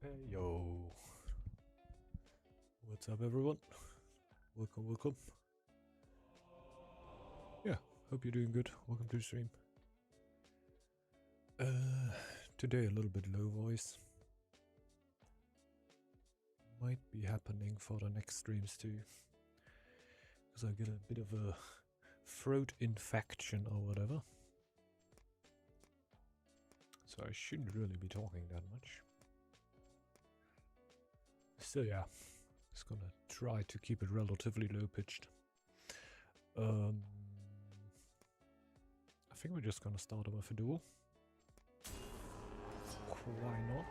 Hey yo, what's up everyone? Welcome. Yeah, hope you're doing good. Welcome to the stream. Today a little bit low voice. Might be happening for the next streams too. Because I get a bit of a throat infection or whatever. So I shouldn't really be talking that much. So yeah, just gonna try to keep it relatively low pitched. I think we're just gonna start with a duel. Why not?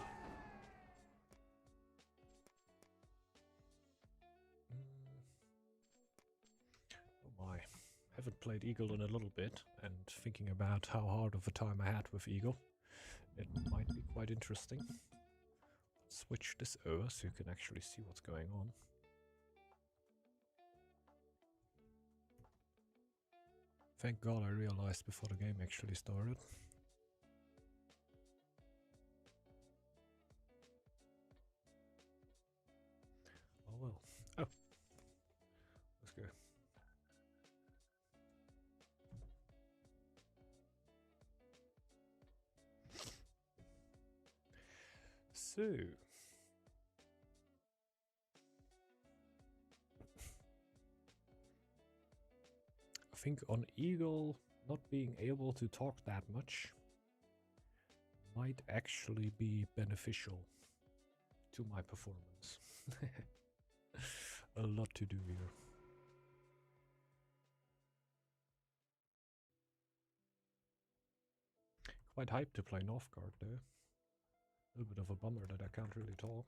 Oh my, haven't played Eagle in a little bit, and thinking about how hard of a time I had with Eagle, it might be quite interesting. Switch this over so you can actually see what's going on. Thank God I realized before the game actually started. Oh well. Oh. Let's go. So. I think on Eagle, not being able to talk that much might actually be beneficial to my performance. A lot to do here. Quite hyped to play Northgard though. A little bit of a bummer that I can't really talk.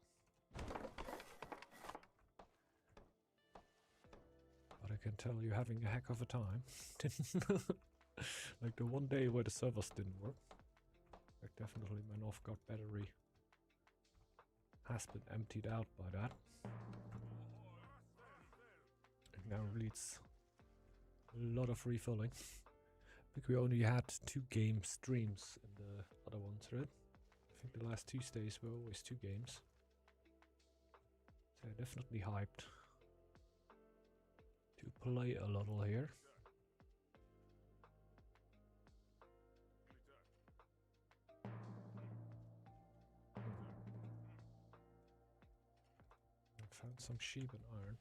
But I can tell you're having a heck of a time. Like the one day where the servers didn't work. Like definitely my Northgard battery has been emptied out by that. It now needs a lot of refilling. I think we only had 2 game streams in the other one thread. I think the last Tuesdays were always 2 games. So definitely hyped to play a little here. I found some sheep and iron.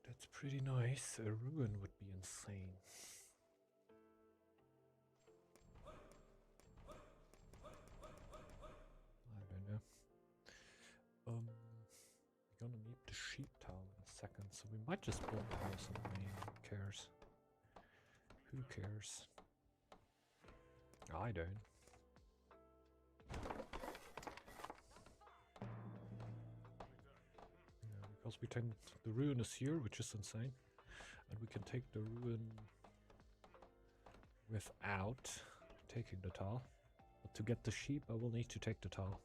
That's pretty nice. A ruin would be insane. I don't know. We're gonna need the sheep town in a second, so we might just build the house on the main. Who cares? Who cares? I don't. Yeah, because we can. The ruin is here, which is insane, and we can take the ruin without taking the tile. But to get the sheep, I will need to take the tile.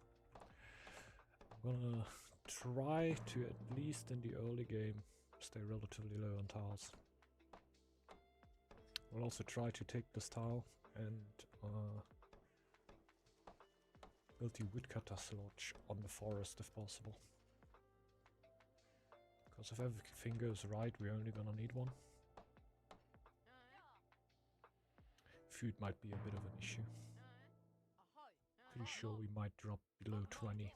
I'm gonna try to, at least in the early game, stay relatively low on tiles. We'll also try to take this tile and build the woodcutter's lodge on the forest if possible. Because if everything goes right, we're only gonna need one. Food might be a bit of an issue. Pretty sure we might drop below 20.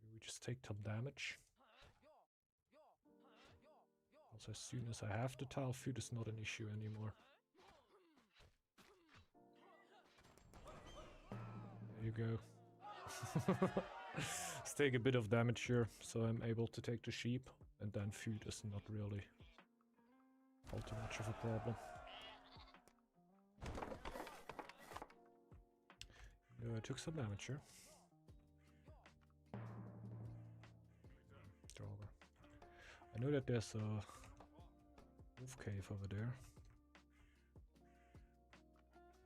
Maybe we just take some damage. Also, as soon as I have the tile, food is not an issue anymore. There you go. Let's take a bit of damage here, so I'm able to take the sheep, and then food is not really all too much of a problem. I took some damage here. I know that there's a wolf cave over there.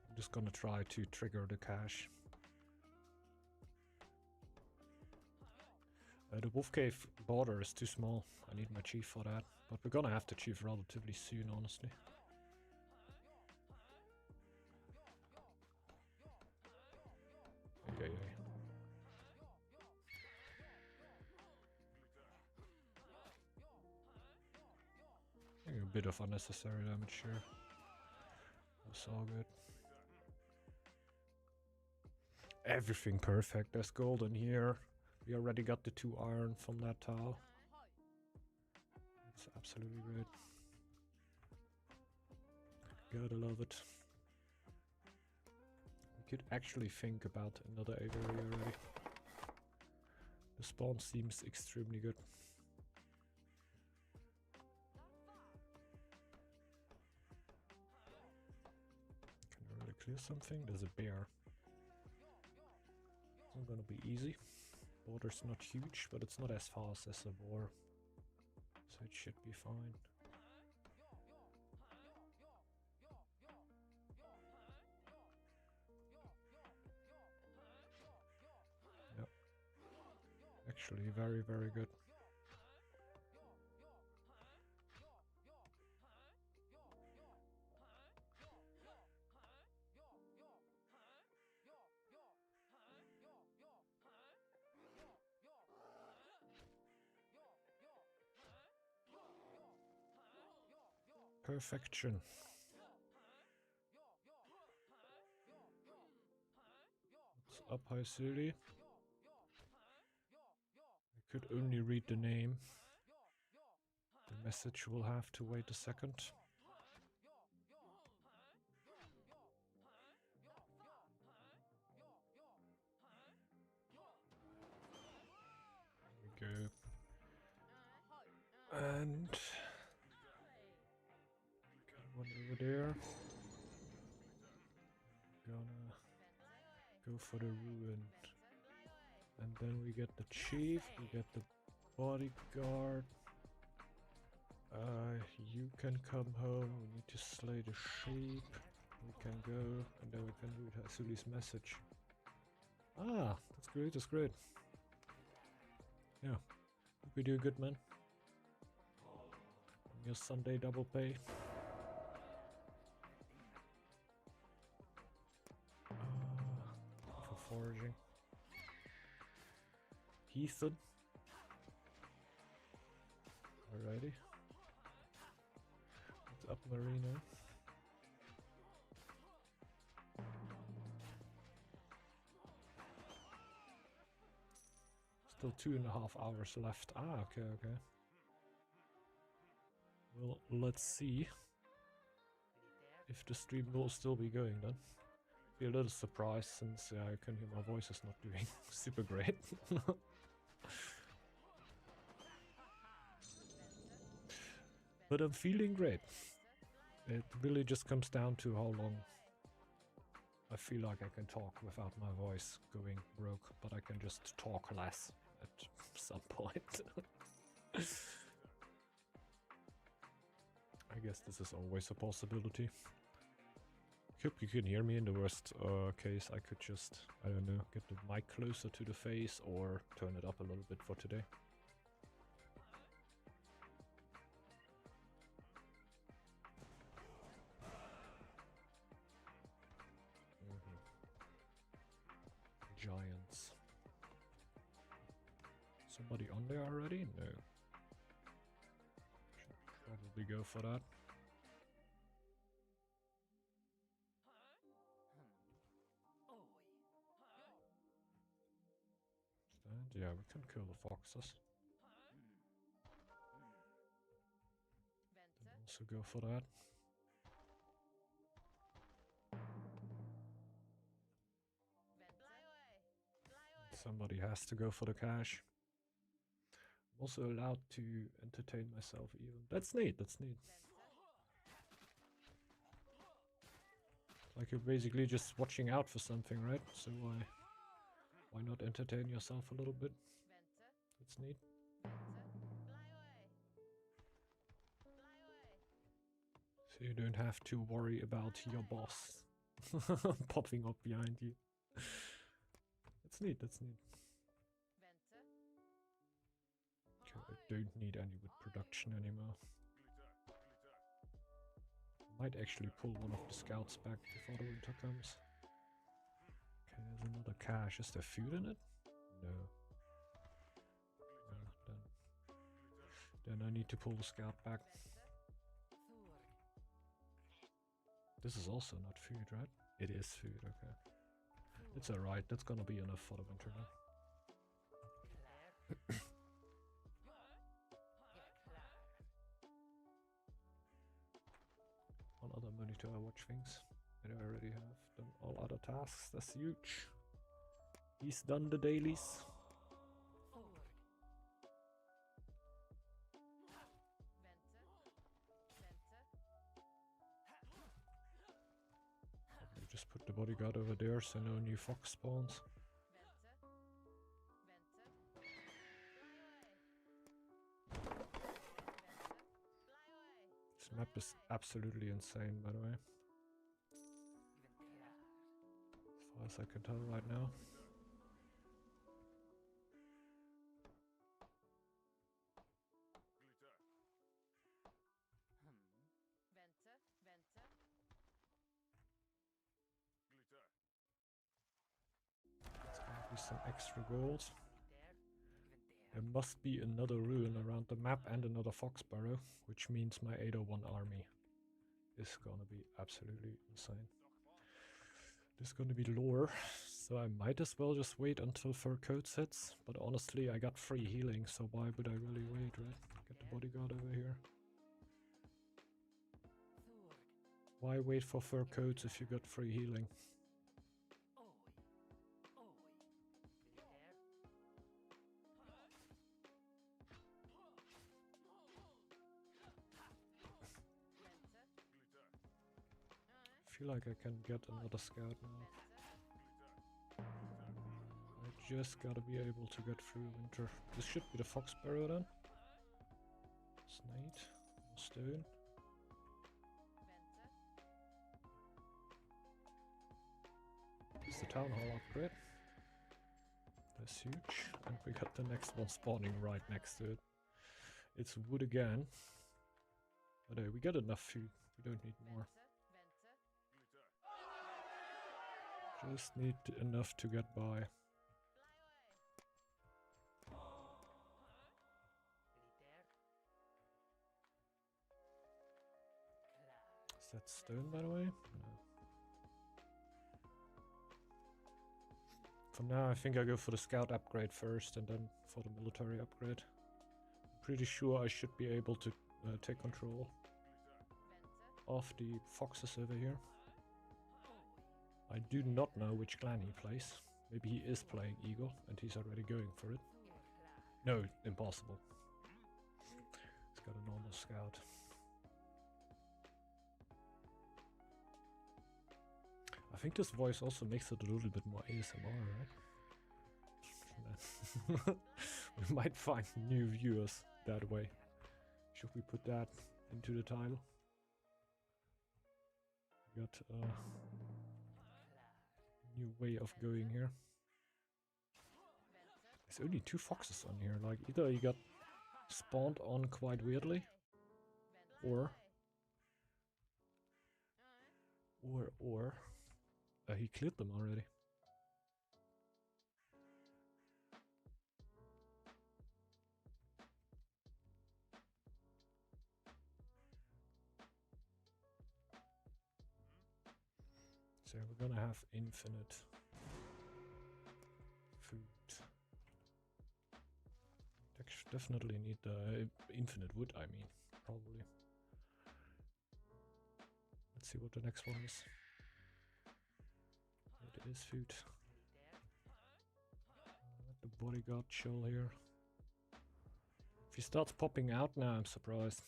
I'm just gonna try to trigger the cache. The wolf cave border is too small. I need my chief for that. But we're gonna have the chief relatively soon, honestly. bit of unnecessary damage here. That's all good. Everything perfect. There's gold in here. We already got the 2 iron from that tile. It's absolutely great. Gotta love it. We could actually think about another aviary already. The spawn seems extremely good. Can I really clear something? There's a bear. It's not gonna be easy. Border's not huge, but it's not as fast as a boar. So it should be fine. Yep. Actually, very, very good. Perfection. What's up, High City? I could only read the name. The message will have to wait a second. There we go. And one over there. Gonna go for the ruin. And then we get the chief, we get the bodyguard. You can come home, we need to slay the sheep. We can go, and then we can read Hasuli's message. Ah, that's great, that's great. Yeah, hope you do good, man. Your Sunday double pay. For foraging. Heathen. Alrighty. What's up, Marina? Still 2.5 hours left. Ah, okay, okay. Well, let's see if the stream will still be going then. Be a little surprised since I can hear my voice is not doing super great. But I'm feeling great. It really just comes down to how long I feel like I can talk without my voice going broke, but I can just talk less at some point. I guess this is always a possibility. Hope you can hear me. In the worst case, I could just, I don't know, get the mic closer to the face or turn it up a little bit for today. Giants. Somebody on there already? No. Should probably go for that. And yeah, we can kill the foxes. And also go for that. Somebody has to go for the cash. I'm also allowed to entertain myself even. That's neat, that's neat. Like you're basically just watching out for something, right? So why not entertain yourself a little bit? That's neat. So you don't have to worry about your boss popping up behind you. That's neat, that's neat. Okay, I don't need any wood production anymore. Might actually pull one of the scouts back before the winter comes. Okay, there's another cache. Is there food in it? No. Then I need to pull the scout back. This is also not food, right? It is food, okay. It's alright, that's gonna be enough for the winter now. One other monitor I watch things. And I already have done all other tasks, that's huge. He's done the dailies. Probably just put the bodyguard over there so no new fox spawns. This map is absolutely insane, by the way. As far as I can tell right now. It's gonna be some extra gold. There must be another ruin around the map and another fox burrow, which means my 801 army is gonna be absolutely insane. This is gonna be lore, so I might as well just wait until fur coat hits, but honestly I got free healing, so why would I really wait, right? Get the bodyguard over here. Why wait for fur coats if you got free healing? I feel like I can get another scout now. I just gotta be able to get through winter. This should be the fox burrow then. Snake, stone. It's the town hall upgrade. That's huge. And we got the next one spawning right next to it. It's wood again. But hey, we got enough food. We don't need more. Just need enough to get by. Is that stone, by the way? No. For now, I think I go for the scout upgrade first and then for the military upgrade. I'm pretty sure I should be able to take control of the foxes over here. I do not know which clan he plays. Maybe he is playing Eagle and he's already going for it. No, impossible. He's got a normal scout. I think this voice also makes it a little bit more ASMR, right? We might find new viewers that way. Should we put that into the title? We got a new way of going here. There's only 2 foxes on here, like either he got spawned on quite weirdly, or he cleared them already. So we're gonna have infinite food. Definitely need infinite wood, I mean, probably. Let's see what the next one is. It is food. Let the bodyguard chill here. If he starts popping out now, I'm surprised.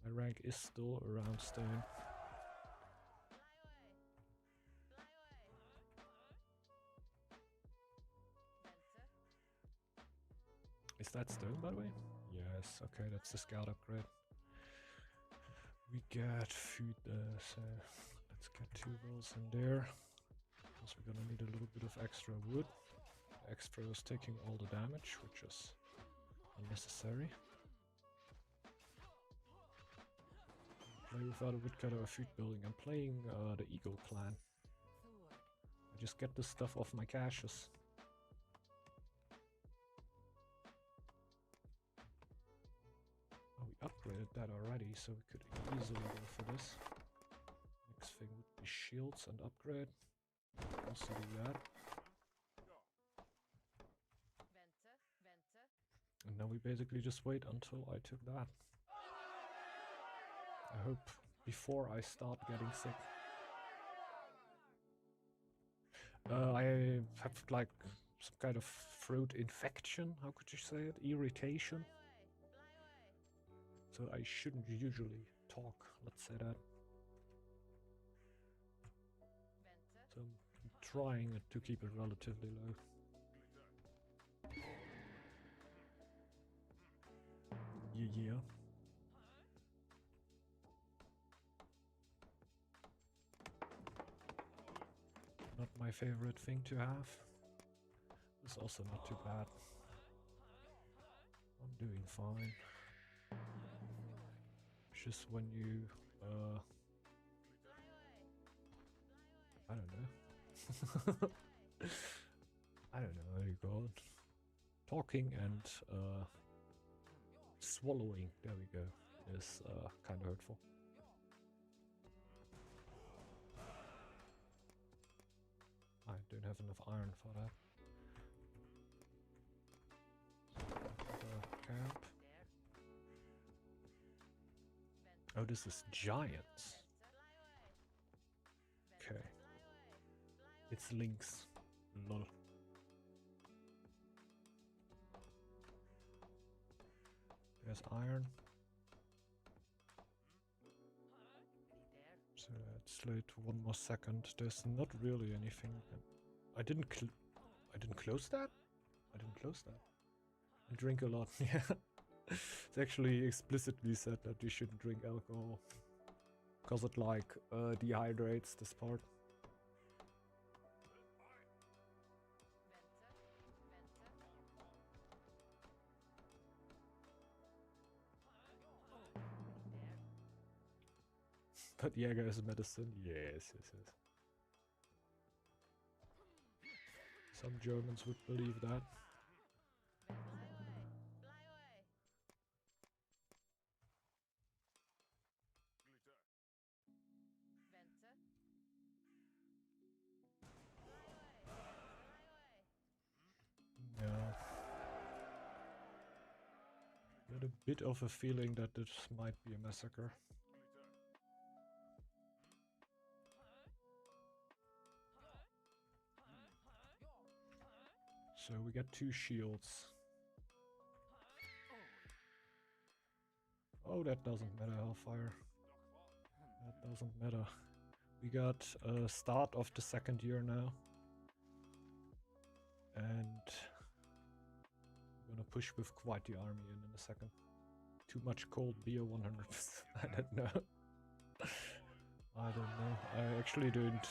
My rank is still around stone. Is that stone, by the way? Yes, okay, that's the scout upgrade. We get food there, so let's get 2 rolls in there. Because we're gonna need a little bit of extra wood. The extra is taking all the damage, which is unnecessary. Play without a woodcutter or food building. I'm playing the Eagle clan. I just get this stuff off my caches. upgraded that already, so we could easily go for this. Next thing would be shields and upgrade. Also do that. And now we basically just wait until I took that. I hope before I start getting sick. I have like some kind of throat infection, how could you say it? Irritation. So I shouldn't usually talk, let's say that. So I'm trying to keep it relatively low. Yeah. Not my favorite thing to have. It's also not too bad. I'm doing fine. It's just when you, I don't know. I don't know how you call it. Talking and swallowing, there we go, is kind of hurtful. I don't have enough iron for that. Camp. Oh, this is giants. Okay. It's links. Lol. There's iron. So let's wait 1 more second. There's not really anything. I didn't close that? I didn't close that. I drink a lot, yeah. It's actually explicitly said that you shouldn't drink alcohol. Because it like dehydrates this part. But Jäger is medicine? Yes. Some Germans would believe that. Yeah. Got a bit of a feeling that this might be a massacre. So we get 2 shields. Oh, that doesn't matter, Hellfire. That doesn't matter. We got a start of the 2nd year now. And I'm gonna push with quite the army in a second. Too much cold beer, 100%. I don't know. I don't know. I actually don't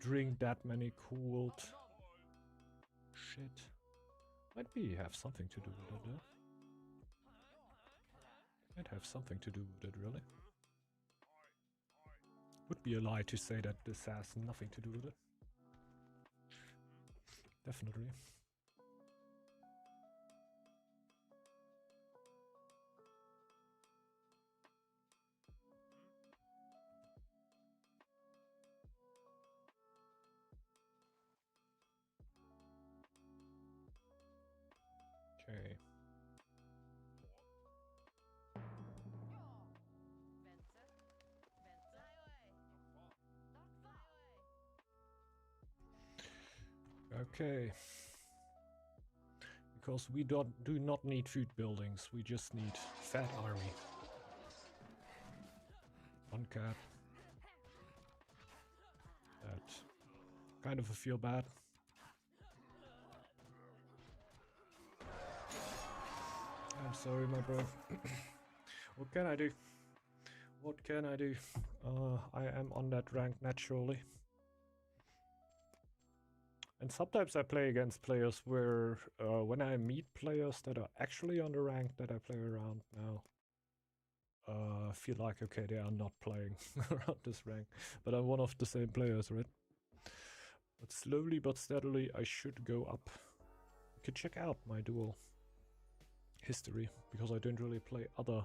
drink that many cooled shit. Might be have something to do with it, though. Might have something to do with it, really. Would be a lie to say that this has nothing to do with it. Definitely. Okay. Okay. Because we do not need food buildings, we just need fat army. 1 cat. That kind of a feel bad. I'm sorry, my bro. What can I do? What can I do? I am on that rank naturally. And sometimes I play against players where when I meet players that are actually on the rank that I play around now, I feel like, okay, they are not playing around this rank, but I'm one of the same players, right? But slowly but steadily I should go up. You can check out my duel history, because I don't really play other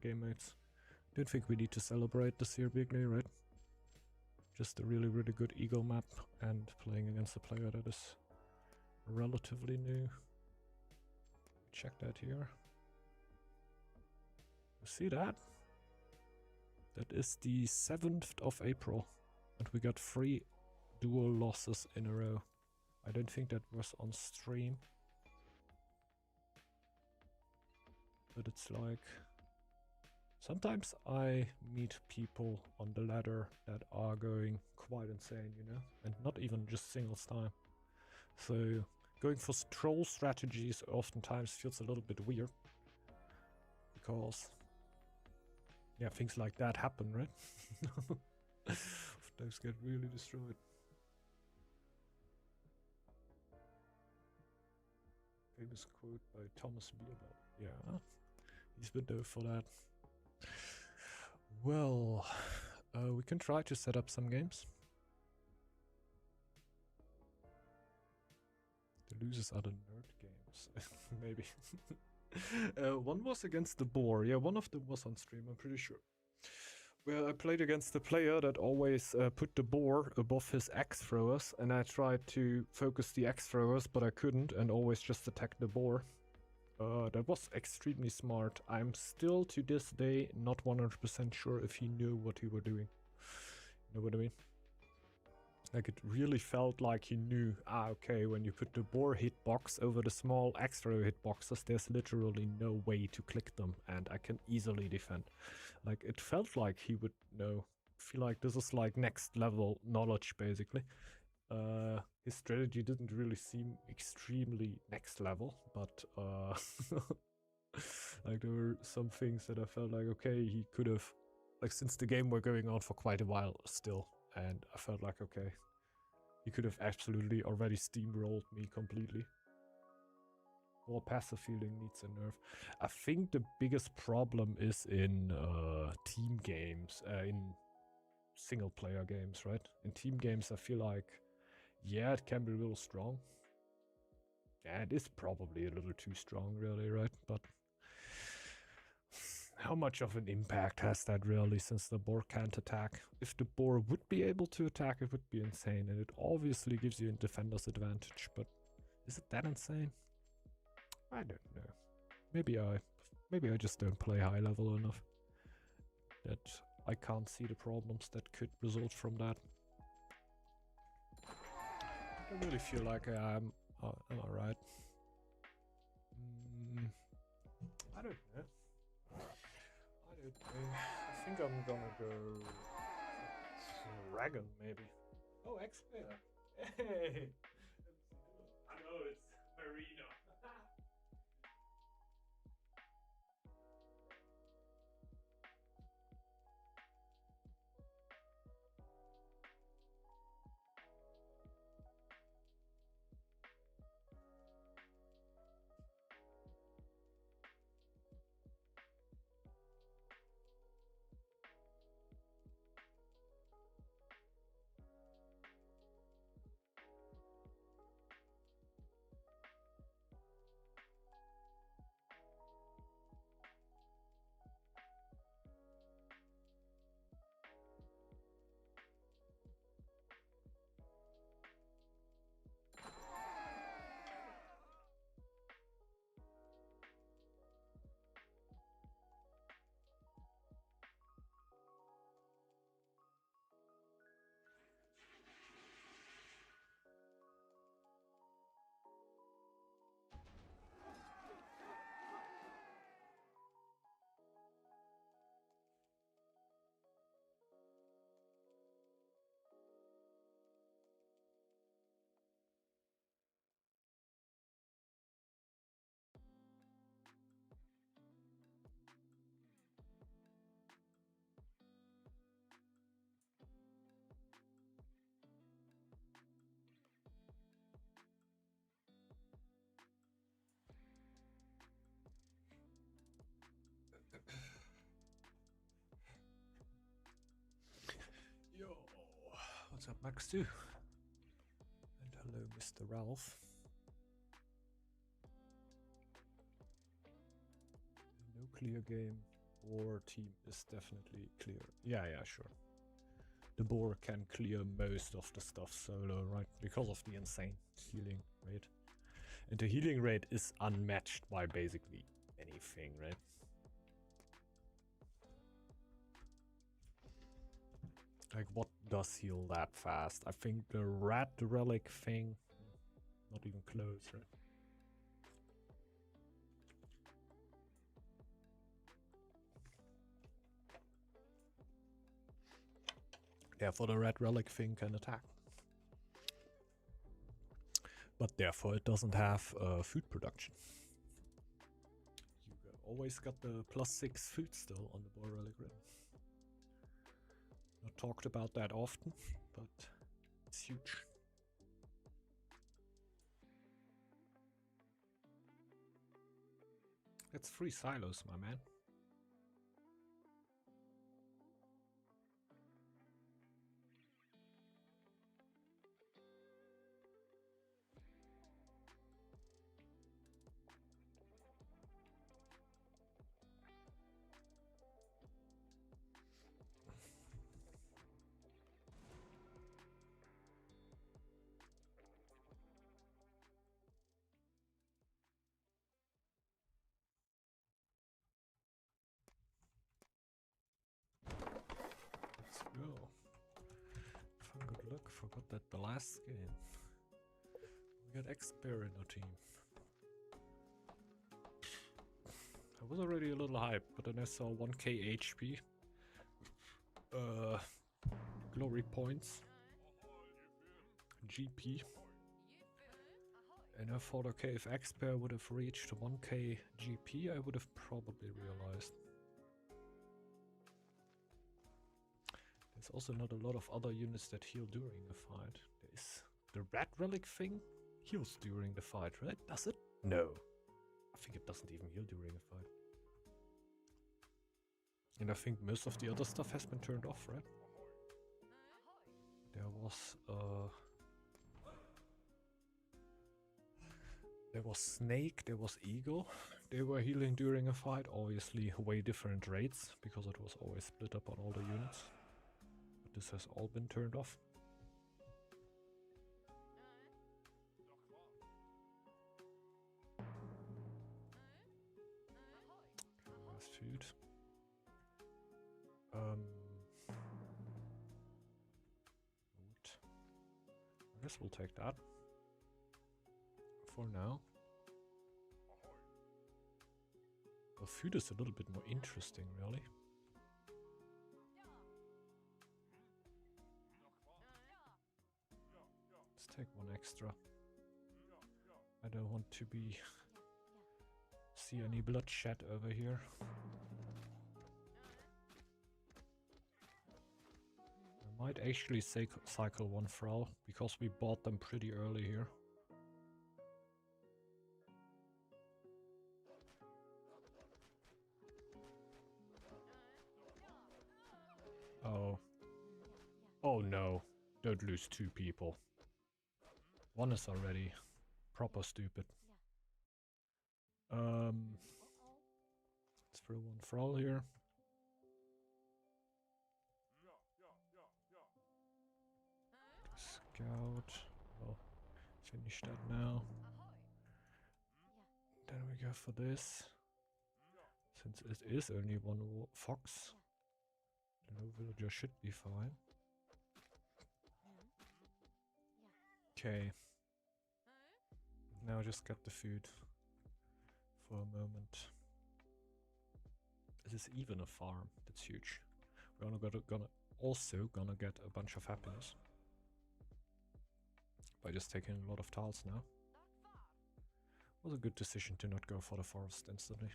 game modes. Don't think we need to celebrate this year bigly, right? Just a really, really good Eagle map and playing against a player that is relatively new. Check that here. You see that? That is the 7th of April, and we got 3 dual losses in a row. I don't think that was on stream, but it's like sometimes I meet people on the ladder that are going quite insane, you know, and not even just singles time. So going for troll strategies oftentimes feels a little bit weird, because yeah, things like that happen, right? Those get really destroyed. Famous quote by Thomas Bierbell. Yeah, he's been known for that. Well, we can try to set up some games. The losers are the nerd games, maybe. One was against the boar. Yeah, one of them was on stream, I'm pretty sure. Well, I played against a player that always put the boar above his axe throwers, and I tried to focus the axe throwers, but I couldn't, and always just attacked the boar. That was extremely smart. I'm still to this day not 100% sure if he knew what he were doing. You know what I mean? Like, it really felt like he knew, okay, when you put the boar hitbox over the small axe throw hitboxes, there's literally no way to click them, and I can easily defend. Like, it felt like he would know. I feel like this is like next level knowledge, basically. His strategy didn't really seem extremely next level, but like, there were some things that I felt like, okay, he could have, like, since the game were going on for quite a while still, and I felt like, okay, he could have absolutely already steamrolled me completely. More passive fielding needs a nerf. I think the biggest problem is in team games, in single player games, right? In team games, I feel like, yeah, it can be a little strong. Yeah, it is probably a little too strong, really, right? But how much of an impact has that really, since the boar can't attack? If the boar would be able to attack, it would be insane, and it obviously gives you a defender's advantage, but is it that insane? I don't know. Maybe I just don't play high level enough, that I can't see the problems that could result from that. I really feel like am I right? I don't know. I think I'm gonna go dragon, maybe. Oh, X-Player. Hey! I know, it's Marina. Yo, what's up, Max 2? And hello, Mr. Ralph. clear game. Boar team is definitely clear. Yeah, sure. The boar can clear most of the stuff solo, right? Because of the insane healing rate. And the healing rate is unmatched by basically anything, right? Like, what does heal that fast? I think the rat relic thing, not even close, right? Therefore, the red relic thing can attack. But therefore, it doesn't have food production. You always got the +6 food still on the boar relic rim. Not talked about that often, but it's huge. That's 3 silos, my man. Let's go. Good luck, forgot that the last game. We got Expert in our team. I was already a little hyped, but then I saw 1k HP. Glory points. GP. And I thought, okay, if Expert would have reached 1k GP, I would have probably realized. There's also not a lot of other units that heal during the fight. There's the red relic thing heals during the fight, right? Does it? No. I think it doesn't even heal during a fight. And I think most of the other stuff has been turned off, right? There was Snake, there was Eagle. They were healing during a fight, obviously way different rates, because it was always split up on all the units. But this has all been turned off. There's food. I guess we'll take that for now. Well, food is a little bit more interesting, really. Let's take one extra. I don't want to see any bloodshed over here. I might actually cycle one Frau, because we bought them pretty early here. Oh. Oh no. Don't lose 2 people. One is already proper stupid. Let's throw one Frau here. Scout. Well, finish that now. Then we go for this. Since it is only one fox, the no villager should be fine. Okay. Now just get the food for a moment. This is even a farm. That's huge. We're also gonna get a bunch of happiness by just taking a lot of tiles now. Was a good decision to not go for the forest instantly.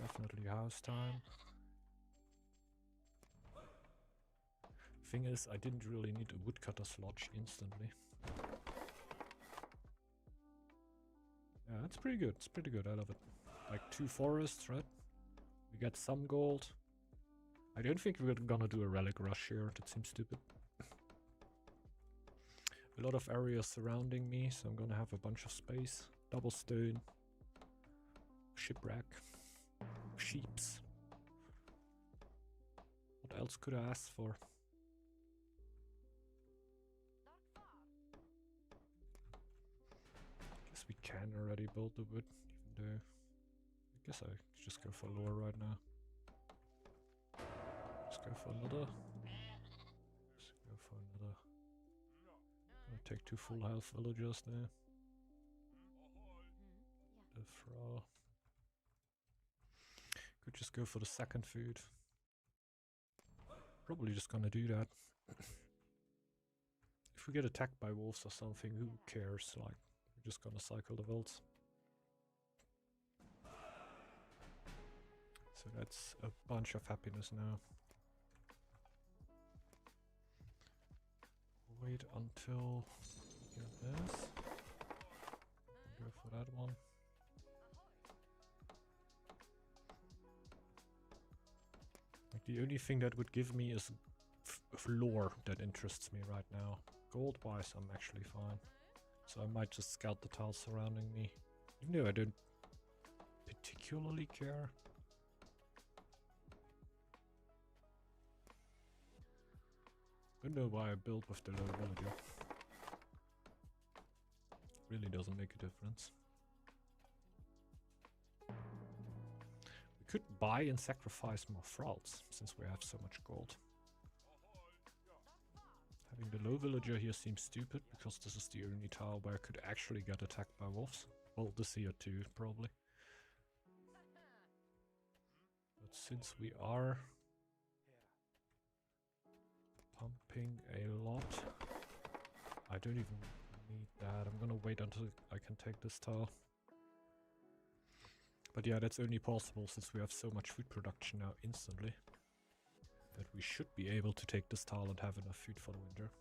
Definitely house time. Thing is, I didn't really need a woodcutter's lodge instantly. Yeah, it's pretty good. It's pretty good. I love it. Like 2 forests, right? We get some gold. I don't think we're gonna do a relic rush here. That seems stupid. A lot of areas surrounding me, so I'm gonna have a bunch of space. Double stone. Shipwreck. Sheeps. What else could I ask for? Guess we can already build the wood, even though I guess I just go for lore right now. Let's go for another. Let's go for another. Gonna take 2 full health villagers there. The Fra. Could just go for the second food. Probably just gonna do that. If we get attacked by wolves or something, who cares? Like, we're just gonna cycle the wilds. So that's a bunch of happiness now. Wait until we get this. Go for that one. Like, the only thing that would give me is lore that interests me right now. Gold-wise, I'm actually fine. So I might just scout the tiles surrounding me. Even though I don't particularly care. Don't know why I built with the low villager. Really doesn't make a difference. We could buy and sacrifice more thralls, since we have so much gold. Having the low villager here seems stupid, because this is the only tile where I could actually get attacked by wolves. Well, this here too, probably. But since we are pumping a lot, I don't even need that. I'm gonna wait until I can take this tile. But yeah, that's only possible since we have so much food production now instantly, that we should be able to take this tile and have enough food for the winter.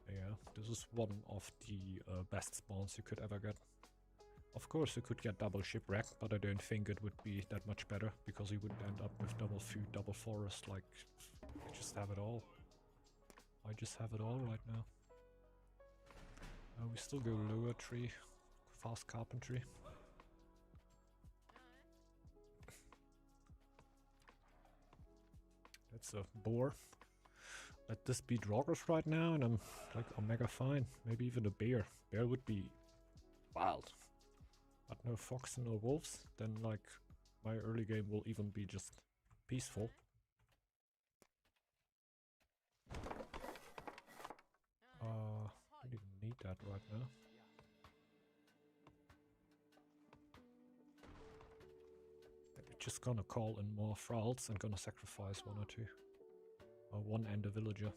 Yeah, this is one of the best spawns you could ever get. Of course, you could get double shipwreck, but I don't think it would be that much better, because you would end up with double food, double forest. Like, I just have it all. I just have it all right now. We still go lower tree, fast carpentry. That's a boar. Let this be Draugrs right now, and I'm like omega fine. Maybe even a bear. Bear would be wild. But no fox and no wolves, then like my early game will even be just peaceful. Don't even need that right now. We're just gonna call in more thralls and gonna sacrifice 1 or 2. Or 1 and a villager.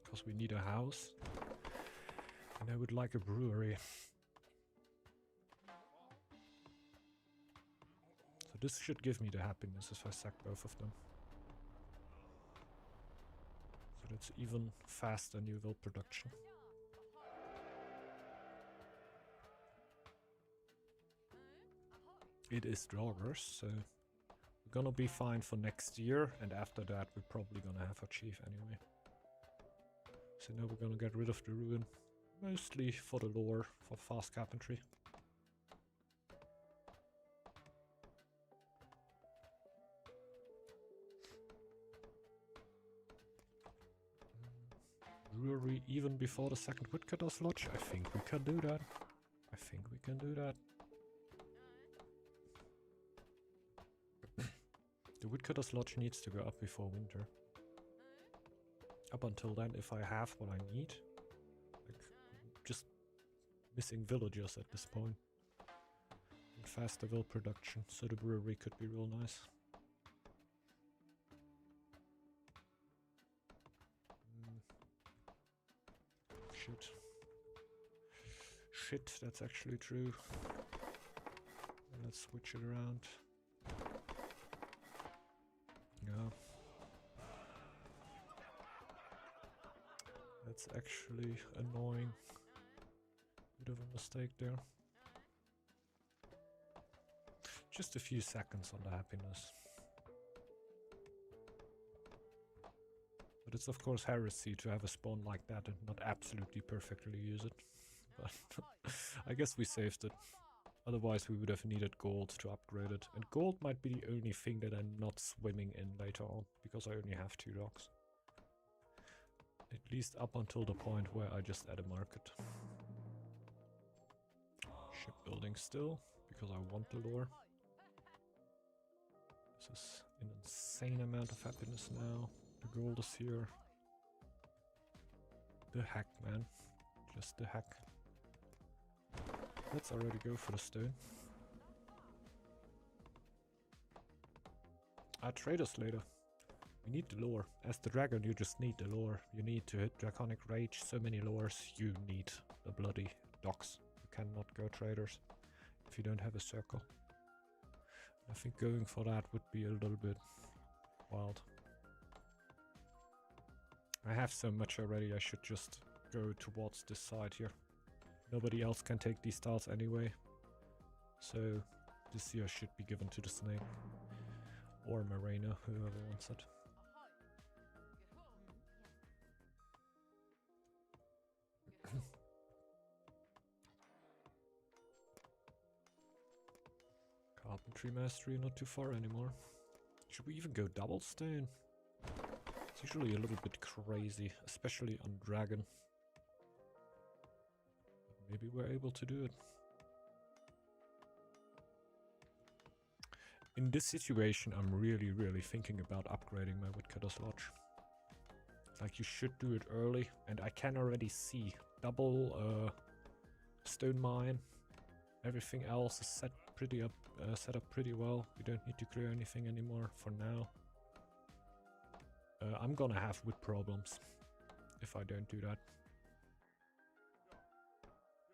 Because we need a house. And I would like a brewery. So this should give me the happiness if I sack both of them. So that's even faster new will production. It is Draugrs, so we're gonna be fine for next year, and after that we're probably gonna have a chief anyway. So now we're gonna get rid of the ruin, mostly for the lore, for fast carpentry. Brewery even before the second woodcutter's lodge? I think we can do that. I think we can do that. The woodcutter's lodge needs to go up before winter. Up until then, if I have what I need, like, just missing villagers at this point. And faster will production, so the brewery could be real nice. Shit. Shit, that's actually true. Let's switch it around. Yeah. That's actually annoying. Bit of a mistake there. Just a few seconds on the happiness. But it's of course heresy to have a spawn like that and not absolutely perfectly use it. but I guess we saved it. Otherwise we would have needed gold to upgrade it. And gold might be the only thing that I'm not swimming in later on, because I only have 2 docks. At least up until the point where I just add a market. Shipbuilding still, because I want the lore. This is an insane amount of happiness now. The gold is here. The hack, man. Just the hack. Let's already go for the stone. Trade us later. We need the lore. As the dragon, you just need the lore. You need to hit Draconic Rage, so many lores. You need the bloody docks. You cannot go traders if you don't have a circle. I think going for that would be a little bit wild. I have so much already, I should just go towards this side here. Nobody else can take these tiles anyway. So this here should be given to the snake. Or Morena, whoever wants it. Carpentry mastery, not too far anymore. Should we even go double stone? It's usually a little bit crazy, especially on dragon. But maybe we're able to do it. In this situation, I'm really thinking about upgrading my Woodcutter's Lodge. Like, you should do it early, and I can already see double stone mine. Everything else is set up pretty well. We don't need to clear anything anymore for now. I'm gonna have wood problems if I don't do that.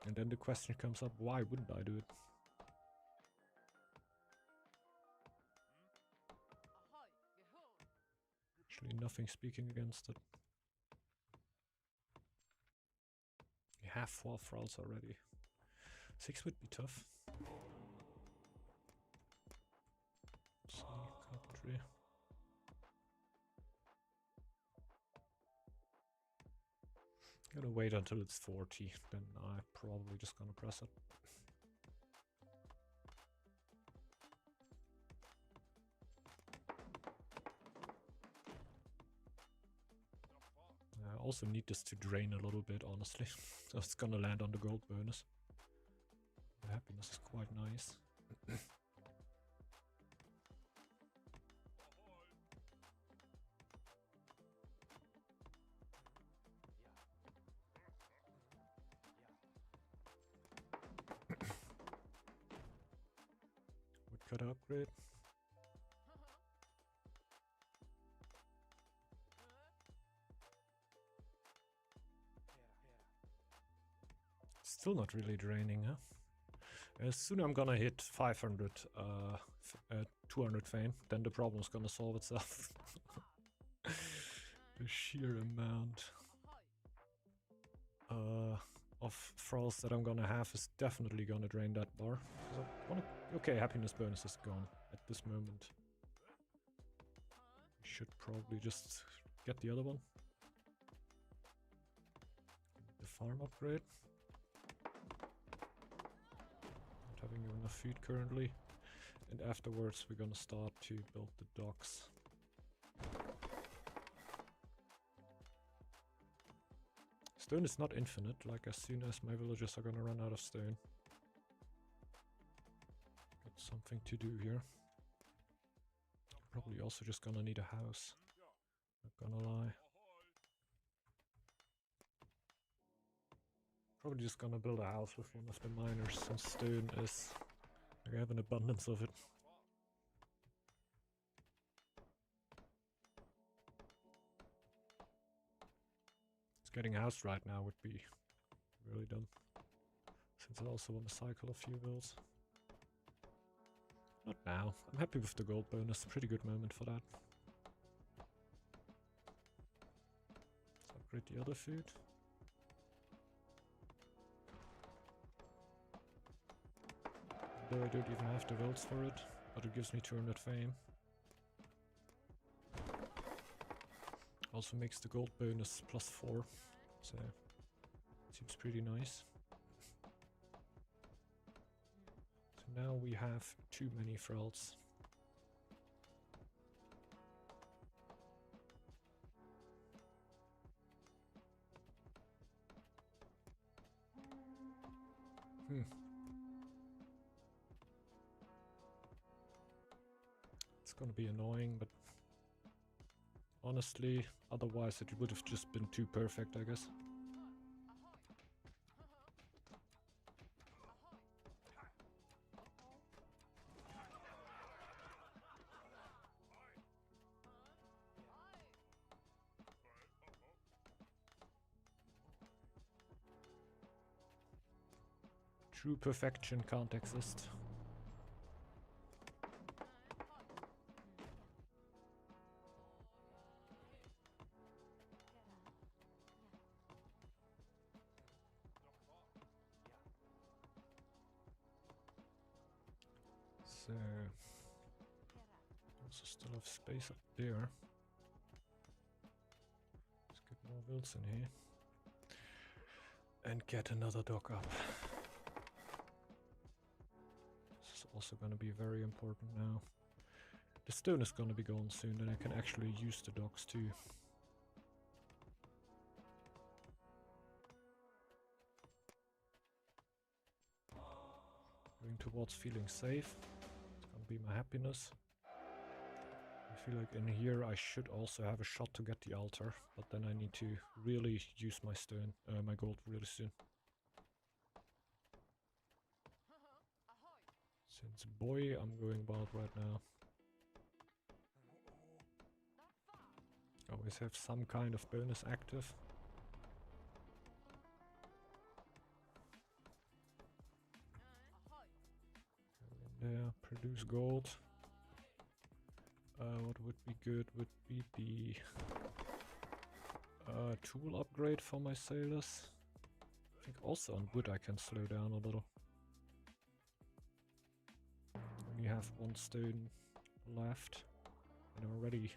And then the question comes up, why wouldn't I do it? Actually, nothing speaking against it. You have 4 thralls already. 6 would be tough. See, carpentry. I'm gonna wait until it's 40, then I'm probably just gonna press it. I also need this to drain a little bit, honestly. So it's gonna land on the gold bonus. The happiness is quite nice. Woodcutter upgrade. Still not really draining, huh? Soon I'm gonna hit 500, 200 fame, then the problem's gonna solve itself. The sheer amount of thralls that I'm gonna have is definitely gonna drain that bar. Okay, happiness bonus is gone at this moment. We should probably just get the other one. The farm upgrade. Having enough food currently, and afterwards we're gonna start to build the docks. Stone is not infinite, like as soon as my villagers are gonna run out of stone. Got something to do here. Probably also just gonna need a house, not gonna lie. Probably just gonna build a house with one of the miners, since stone is... I have an abundance of it. Just getting a house right now would be really dumb, since I also want to cycle a few builds. Not now. I'm happy with the gold bonus, pretty good moment for that. Let's upgrade the other food. Though I don't even have the votes for it, but it gives me 200 fame. Also makes the gold bonus +4, so seems pretty nice. now we have too many thralls. It's gonna be annoying, but honestly, otherwise it would have just been too perfect, I guess. True perfection can't exist. So, also still have space up there. Let's get more wills in here. And get another dock up. This is also going to be very important now. The stone is going to be gone soon, and I can actually use the docks too. Going towards feeling safe. It's going to be my happiness. I feel like in here I should also have a shot to get the altar, but then I need to really use my stone, my gold really soon. Since boy, I'm going wild right now. Always have some kind of bonus active. Go in there, produce gold. What would be good would be the tool upgrade for my sailors. I think also on wood I can slow down a little. Only have one stone left and already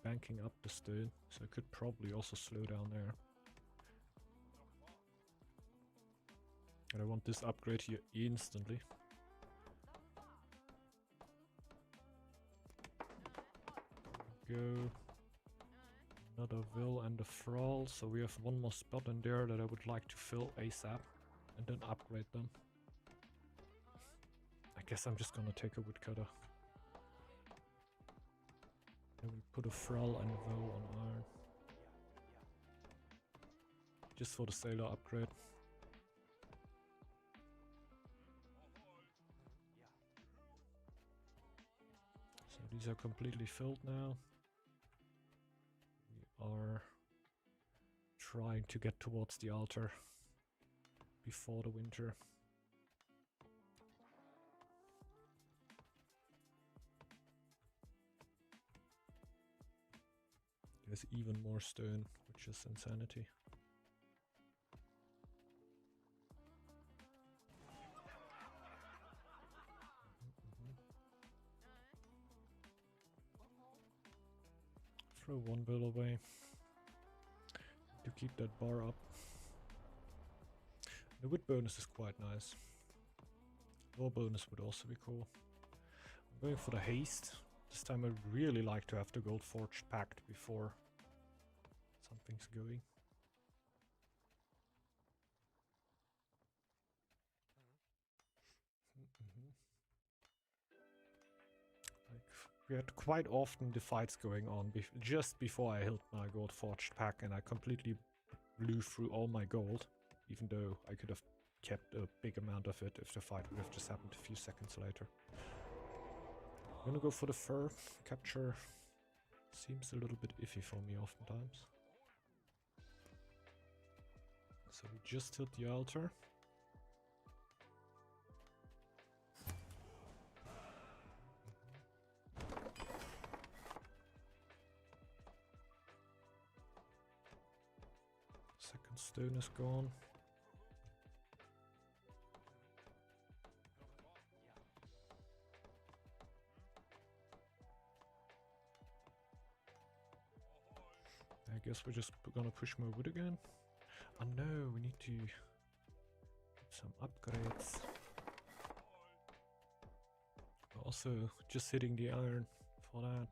banking up the stone, so I could probably also slow down there. And I want this upgrade here instantly. Go. Another will and a thrall, so we have one more spot in there that I would like to fill ASAP and then upgrade them. I guess I'm just gonna take a woodcutter. And we put a thrall and a will on iron. Just for the sailor upgrade. So these are completely filled now. We are trying to get towards the altar before the winter. There's even more stone, which is insanity. Throw one bill away to keep that bar up. The wood bonus is quite nice. War bonus would also be cool. I'm going for the haste. This time I'd really like to have the gold forged pact before something's going. Like, we had quite often the fights going on just before I hit my gold forged pack, and I completely blew through all my gold, even though I could have kept a big amount of it if the fight would have just happened a few seconds later. I'm gonna go for the fur. Capture seems a little bit iffy for me oftentimes. So we just hit the altar. Second stone is gone. I guess we're just gonna push more wood again. Oh no, we need to get some upgrades. Also, just hitting the iron for that.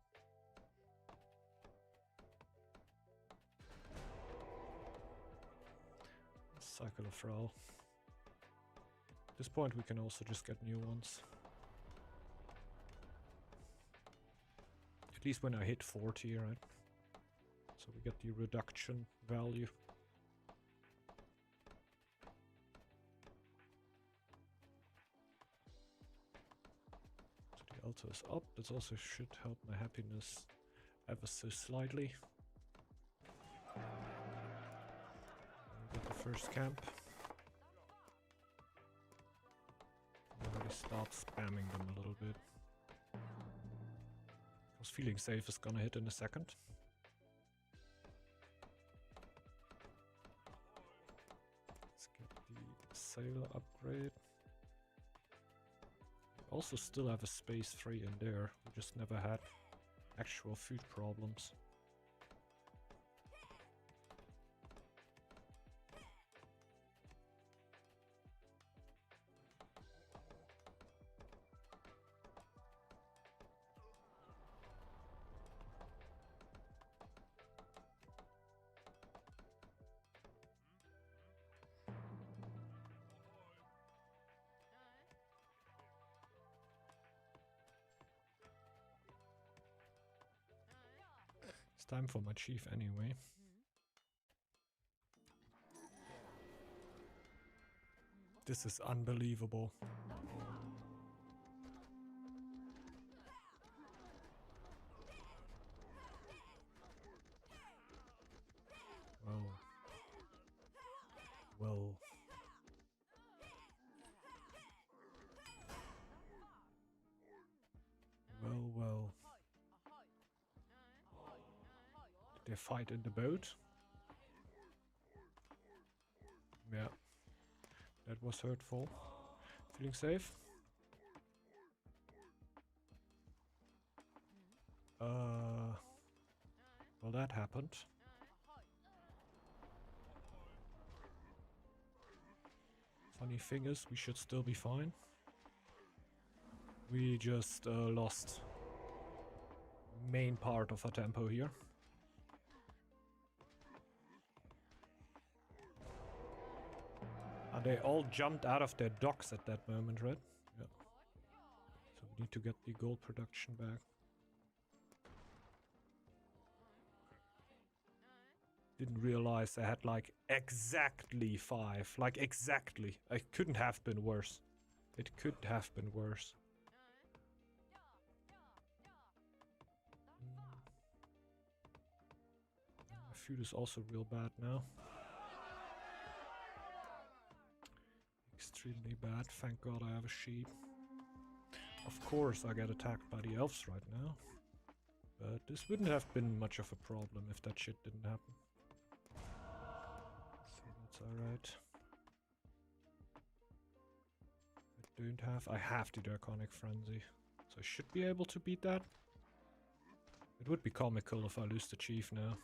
Cycle of Frau. At this point we can also just get new ones. At least when I hit 40, right? So we get the reduction value. So the alto is up. This also should help my happiness ever so slightly. Get the first camp. Already start spamming them a little bit. Because feeling safe is gonna hit in a second. Let's get the sail upgrade. We also still have a space free in there. We just never had actual food problems. It's time for my chief anyway. This is unbelievable. Well. Well. Well. Did they fight in the boat? Yeah. That was hurtful. Feeling safe? Well, that happened. Funny thing is, we should still be fine. We just lost main part of our tempo here. And they all jumped out of their docks at that moment, right? Yeah. So we need to get the gold production back. Didn't realize I had like exactly 5. Like exactly. It couldn't have been worse. It could have been worse. My food is also real bad now. Extremely bad. Thank God I have a sheep. Of course I get attacked by the elves right now. But this wouldn't have been much of a problem if that shit didn't happen. So that's alright. I have the Draconic Frenzy. So I should be able to beat that. It would be comical if I lose the chief now.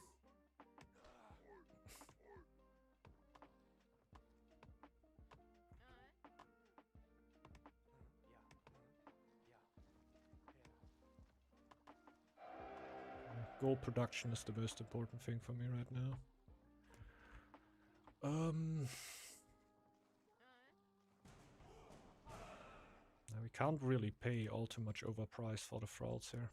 Gold production is the most important thing for me right now. Now we can't really pay all too much overprice for the frauds here.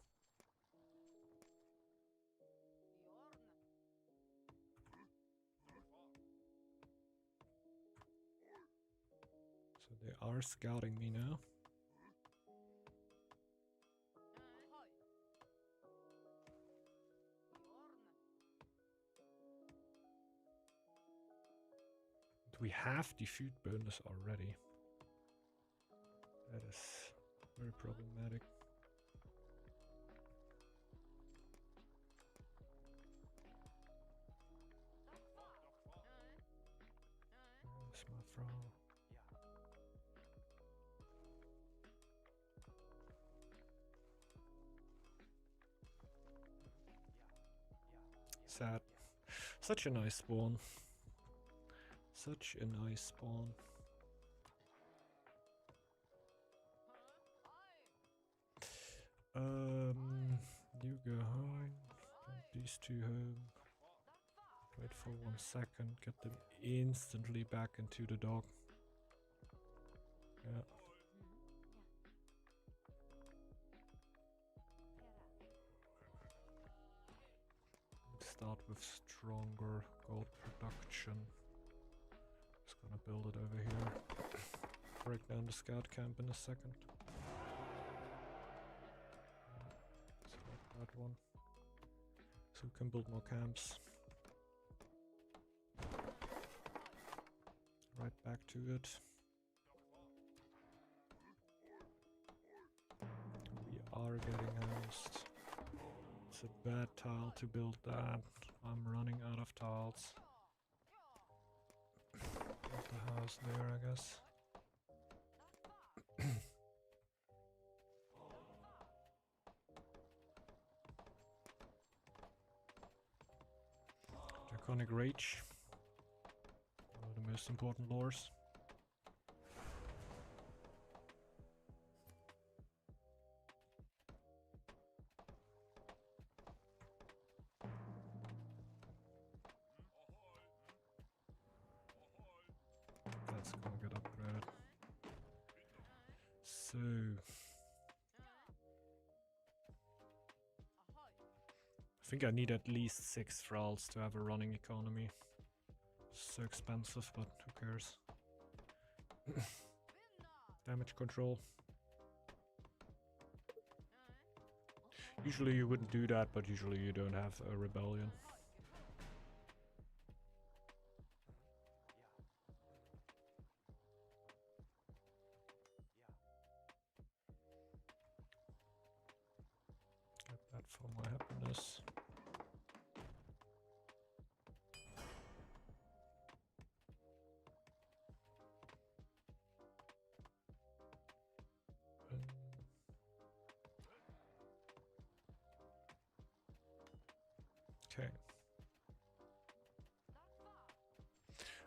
So they are scouting me now. We have the food bonus already. That is very problematic. Where's my Frau? Sad. Such a nice spawn. Such a nice spawn. You go home. Get these two home. Wait for 1 second. Get them instantly back into the dock. Yeah. Start with stronger gold production. Just gonna build it over here. Break down the scout camp in a second. Select that one. So we can build more camps. Right back to it. We are getting housed. It's a bad tile to build that. I'm running out of tiles. Build the house there, I guess. Draconic Rage. One of the most important lores. That's gonna get upgraded. So I think I need at least 6 thralls to have a running economy. So expensive, but who cares? Damage control. Usually you wouldn't do that, but usually you don't have a rebellion. Get that for my happiness. Okay.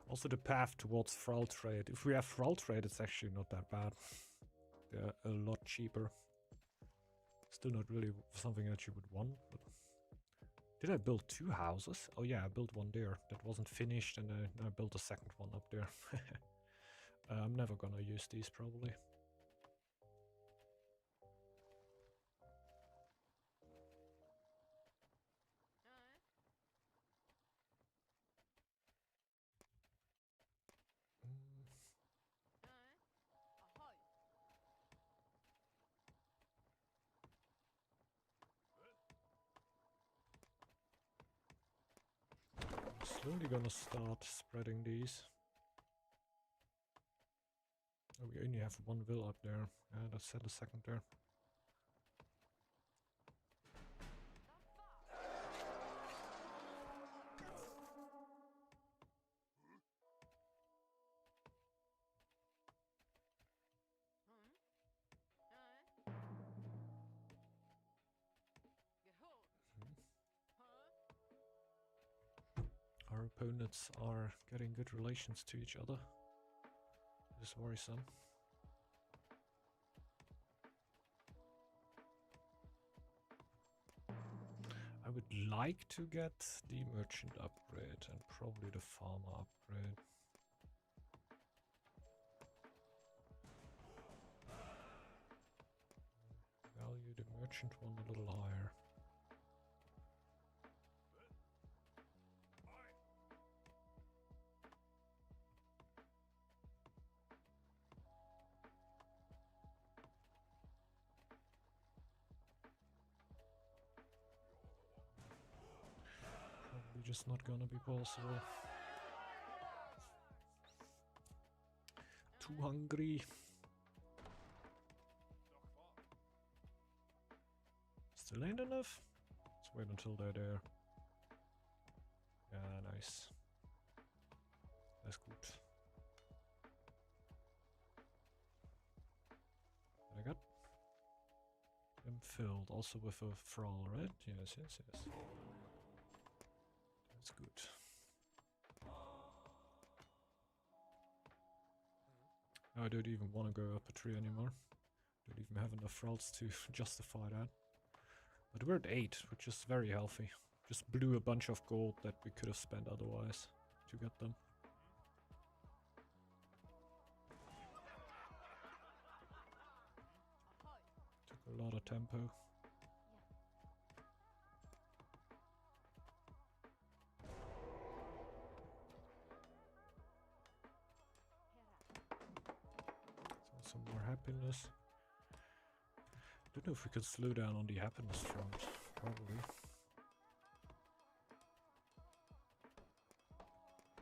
Also the path towards thrall trade. If we have thrall trade, it's actually not that bad. They're a lot cheaper. Still not really something that you would want, but... Did I build 2 houses? Oh yeah, I built one there. That wasn't finished, and I built a second one up there. I'm never gonna use these, probably. Slowly gonna start spreading these. Oh, we only have 1 will up there. Yeah, let's set a second there. Our opponents are getting good relations to each other. This is worrisome. I would like to get the merchant upgrade and probably the farmer upgrade. Value the merchant one a little higher. Probably just not gonna be possible. Too hungry. Still ain't enough? Let's wait until they're there. Yeah, nice. That's good. What I got? I'm filled, also with a thrall, right? Yes, yes, yes. That's good. I don't even want to go up a tree anymore. Don't even have enough rolls to justify that. But we're at 8, which is very healthy. Just blew a bunch of gold that we could have spent otherwise to get them. Took a lot of tempo. Some more happiness. Don't know if we could slow down on the happiness front. Probably.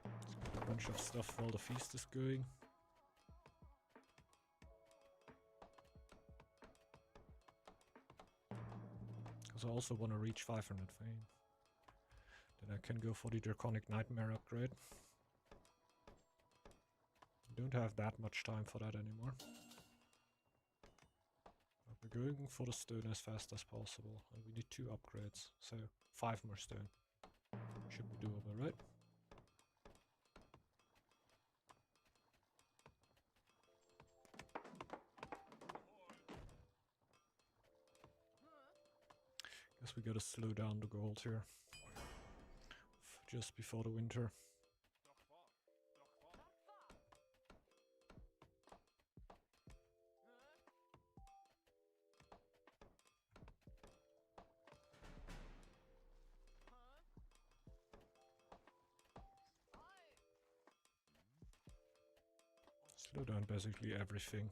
Let's get a bunch of stuff while the feast is going. Because I also want to reach 500 fame. Then I can go for the Draconic Nightmare upgrade. Don't have that much time for that anymore. But we're going for the stone as fast as possible, and we need 2 upgrades, so 5 more stone. Should be doable, right? Guess we gotta slow down the gold here. Just before the winter. Slow down basically everything.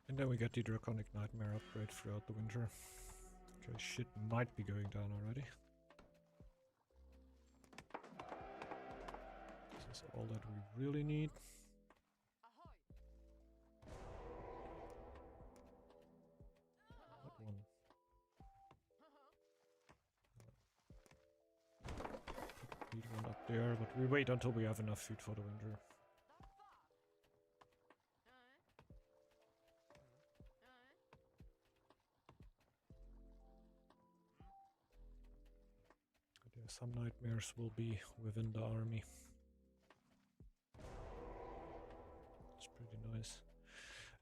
And then we get the Draconic Nightmare upgrade throughout the winter. Okay, shit might be going down already. This is all that we really need. That one. Need one up there, but we wait until we have enough food for the winter. But yeah, some nightmares will be within the army. It's pretty nice.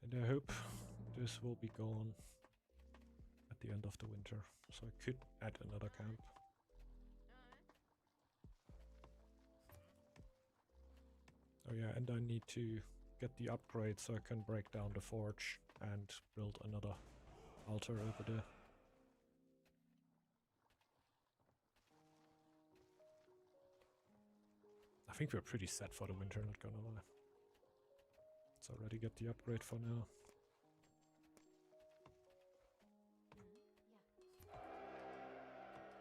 And I hope this will be gone at the end of the winter, so I could add another camp. Oh yeah, and I need to get the upgrade so I can break down the forge and build another altar over there. I think we're pretty set for the winter, not gonna lie. Let's already get the upgrade for now.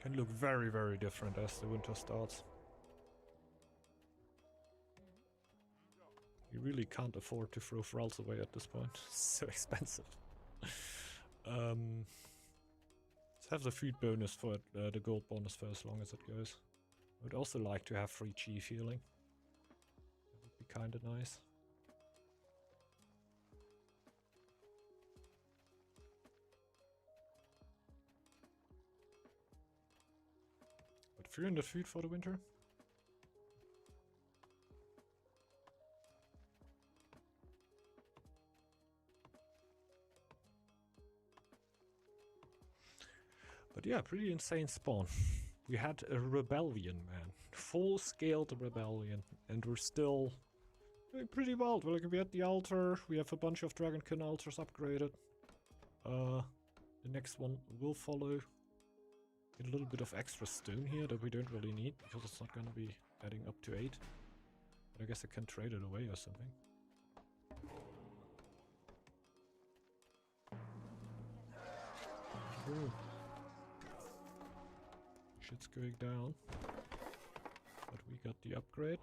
Can look very, very different as the winter starts. You really can't afford to throw thralls away at this point. It's so expensive. Let's have the food bonus for the gold bonus for as long as it goes. I would also like to have free chief healing. That would be kinda nice. But 300 food for the winter? But yeah, pretty insane spawn. We had a rebellion, man. Full-scaled rebellion. And we're still doing pretty well. Like, we had the altar, we have a bunch of Dragonkin altars upgraded. The next one will follow. Get a little bit of extra stone here that we don't really need, because it's not gonna be adding up to 8. But I guess I can trade it away or something. Ooh. Shit's going down. But we got the upgrade.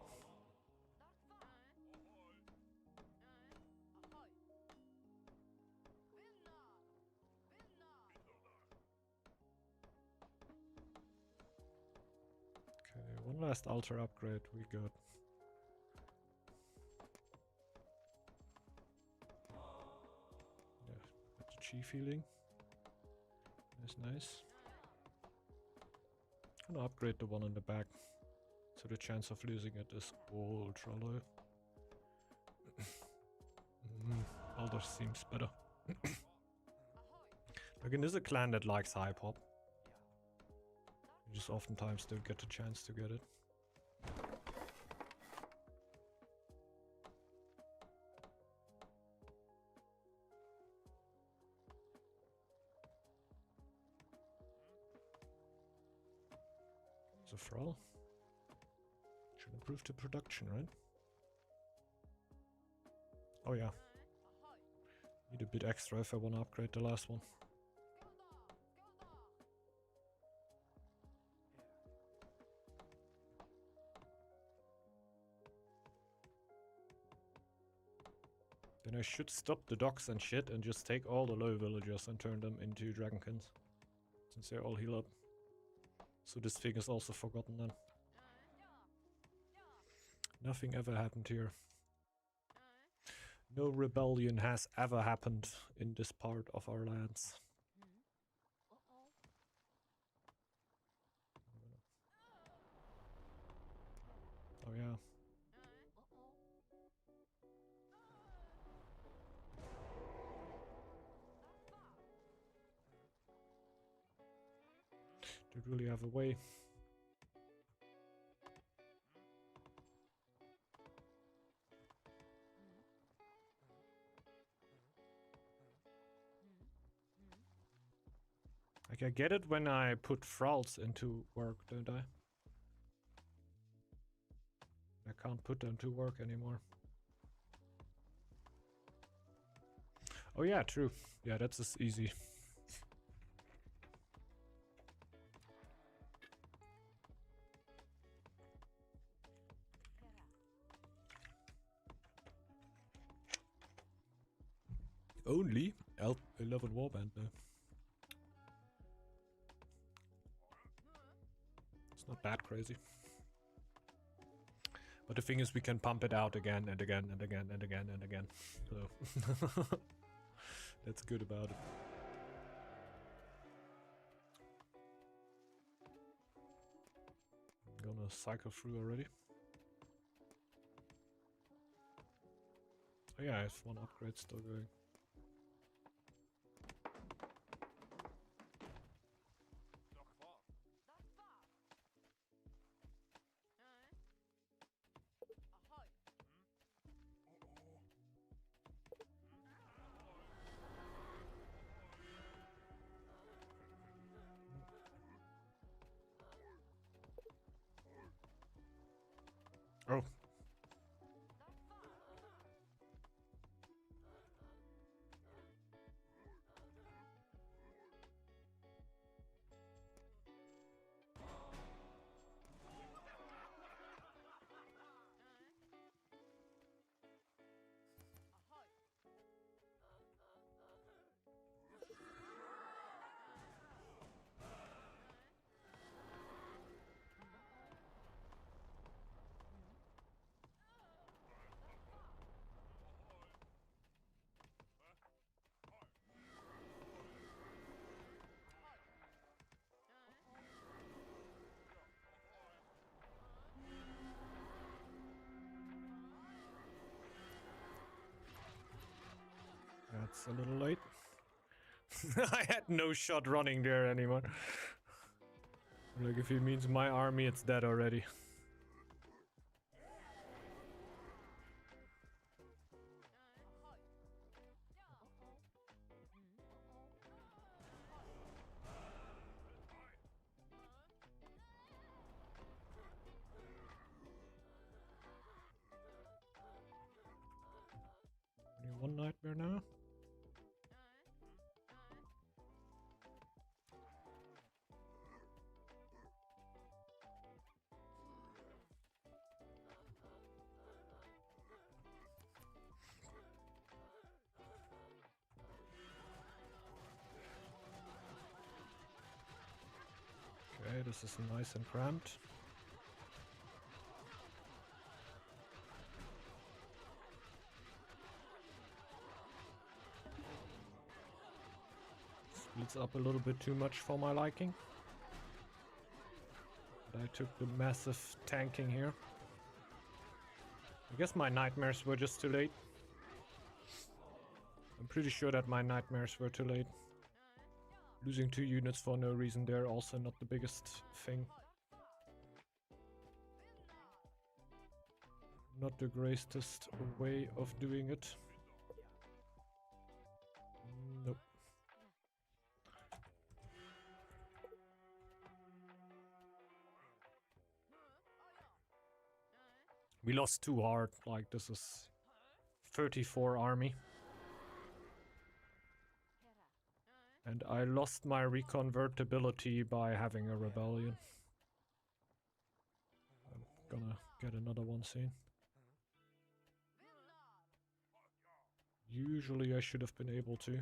Okay, one last altar upgrade we got. Yeah, chief healing. That's nice. I'm gonna upgrade the one in the back, so the chance of losing it is ultra low. Elder seems better. Again, this is a clan that likes high pop. You just oftentimes don't get the chance to get it. So Thrall should improve the production, right? Oh yeah. Need a bit extra if I want to upgrade the last one. Then I should stop the docks and shit and just take all the low villagers and turn them into dragonkins. Since they all heal up. So this thing is also forgotten then. Nothing ever happened here. No rebellion has ever happened in this part of our lands. Oh yeah. Don't really have a way. Like, I get it when I put thralls into work, don't I? I can't put them to work anymore. Oh yeah, true. Yeah, that's just easy. Only 11 warband though. It's not that crazy. But the thing is, we can pump it out again and again and again and again and again. So that's good about it. I'm gonna cycle through already. Oh yeah, I have one upgrade still going. Oh. That's a little late. I had no shot running there anymore. Like, if it means my army, it's dead already. Only one nightmare now. Okay, this is nice and cramped. Builds up a little bit too much for my liking. But I took the massive tanking here. I guess my nightmares were just too late. I'm pretty sure that my nightmares were too late. Losing 2 units for no reason there, also not the biggest thing. Not the greatest way of doing it. Nope. We lost too hard, like this is 34 army. And I lost my reconvertibility by having a rebellion. I'm gonna get another one soon. Usually I should have been able to.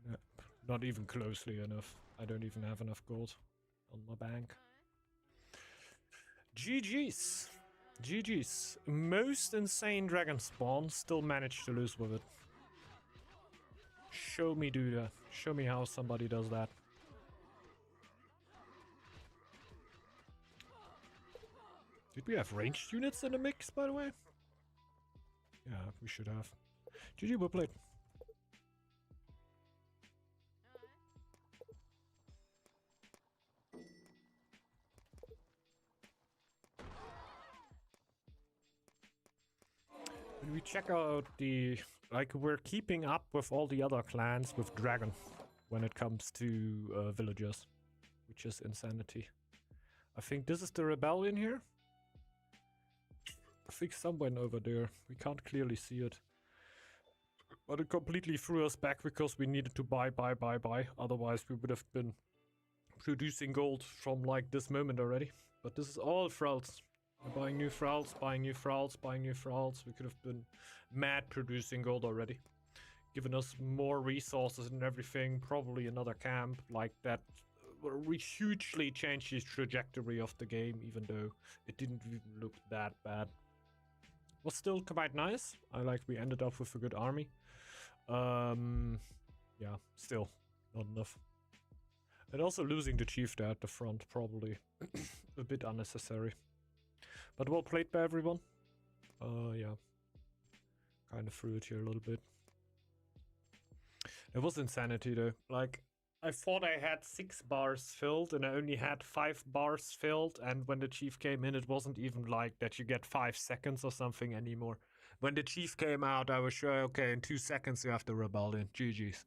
Nope, not even closely enough. I don't even have enough gold on my bank. GG's. GG's. Most insane dragon spawn, still managed to lose with it. Show me do that. Show me how somebody does that. Did we have ranged units in the mix, by the way? Yeah, we should have. GG, well played. When we check out the... Like, we're keeping up with all the other clans with dragon when it comes to villagers, which is insanity. I think this is the rebellion here. I think somewhere over there. We can't clearly see it. But it completely threw us back because we needed to buy. Otherwise we would have been producing gold from like this moment already. But this is all thralls. We're buying new thralls, buying new thralls, buying new thralls. We could have been mad producing gold already. Given us more resources and everything. Probably another camp like that. We hugely changed the trajectory of the game, even though it didn't even look that bad. Was still quite nice. I like we ended up with a good army. Yeah, still not enough. And also losing the chief there at the front, probably a bit unnecessary. But well played by everyone. Yeah. Kind of threw it here a little bit. It was insanity though. Like, I thought I had 6 bars filled and I only had 5 bars filled, and when the chief came in it wasn't even like that you get 5 seconds or something anymore. When the chief came out I was sure, okay, in 2 seconds you have the rebellion. GG's.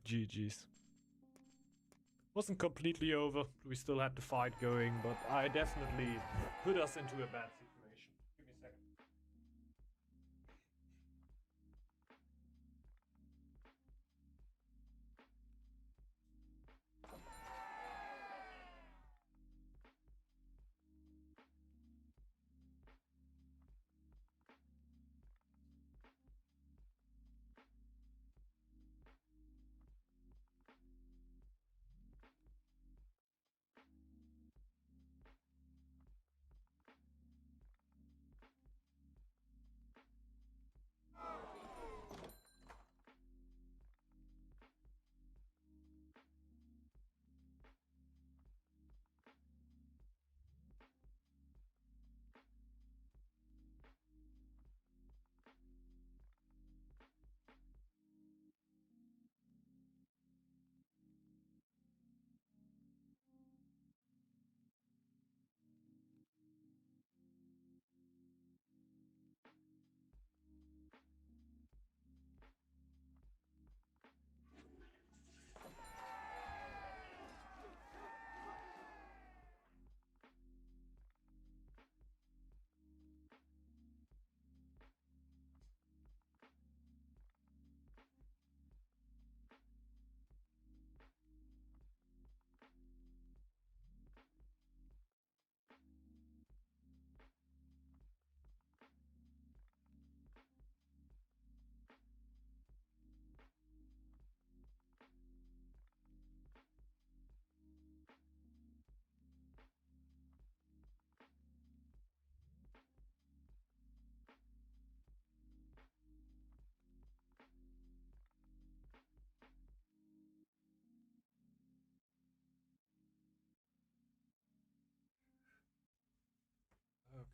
GG's. Wasn't completely over, we still had the fight going, but I definitely put us into a bad situation. Give me a second.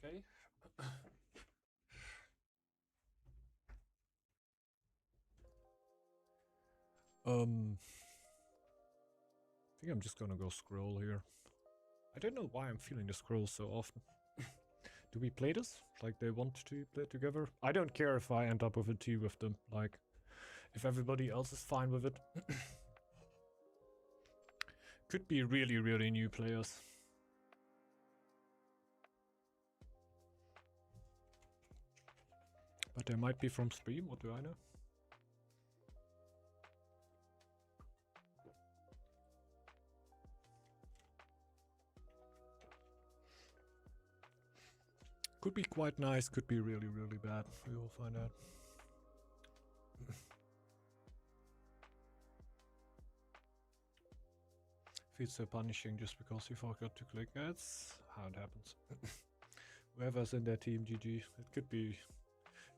Okay. I think I'm just gonna go scroll here. I don't know why I'm feeling the scroll so often. Do we play this? Like they want to play together? I don't care if I end up with a 2 with them. Like, if everybody else is fine with it. Could be really, really new players. But they might be from stream, what do I know? Could be quite nice, could be really, really bad. We will find out. Feels so punishing just because you forgot to click. That's how it happens. Whoever's in their team, GG.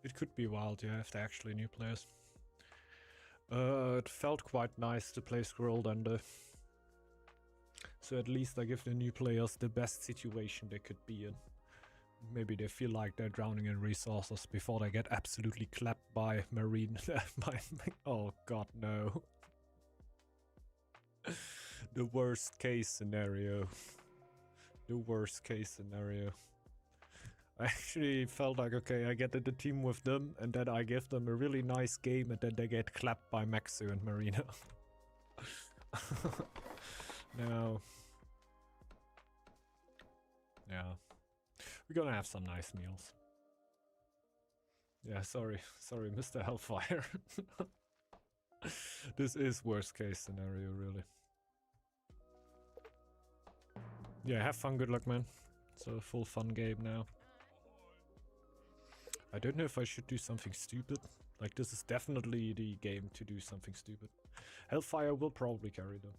It could be wild, yeah, if they're actually new players. It felt quite nice to play Scroll Ender. So at least I give the new players the best situation they could be in. Maybe they feel like they're drowning in resources before they get absolutely clapped by Marine. Oh god, no. The worst case scenario. The worst case scenario. I actually felt like, okay, I get in the team with them, and then I give them a really nice game, and then they get clapped by Maxu and Marina. No. Yeah. We're gonna have some nice meals. Yeah, sorry, Mr. Hellfire. This is worst case scenario, really. Yeah, have fun, good luck, man. It's a full fun game now. I don't know if I should do something stupid. Like, this is definitely the game to do something stupid. Hellfire will probably carry them.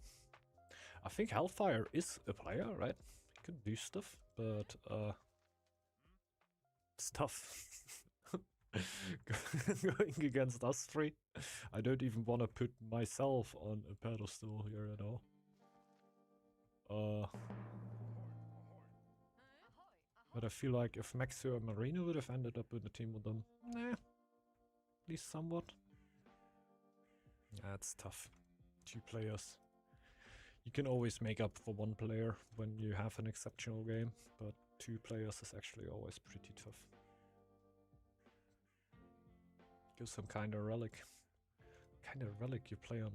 I think Hellfire is a player, right? He can do stuff, but it's tough. Going against us three. I don't even want to put myself on a pedestal here at all. But I feel like if Maxu or Marina would have ended up in the team with them, nah, at least somewhat. Yeah, it's tough. 2 players. You can always make up for 1 player when you have an exceptional game, but 2 players is actually always pretty tough. Give some kind of relic. Kind of relic you play on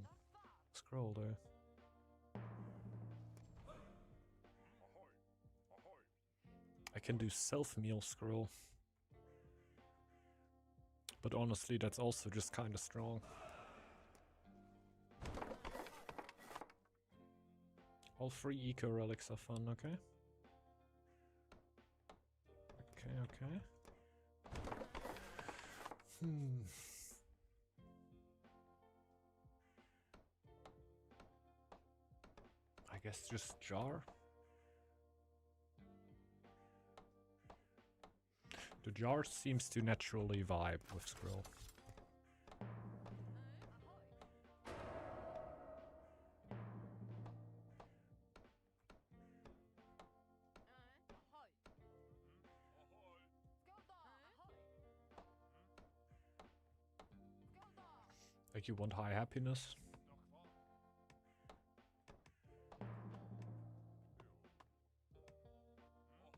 Scroll there. I can do self-meal Scroll. But honestly, that's also just kind of strong. All 3 eco relics are fun, okay? Okay. I guess just jar. The jar seems to naturally vibe with Scroll. Like you want high happiness?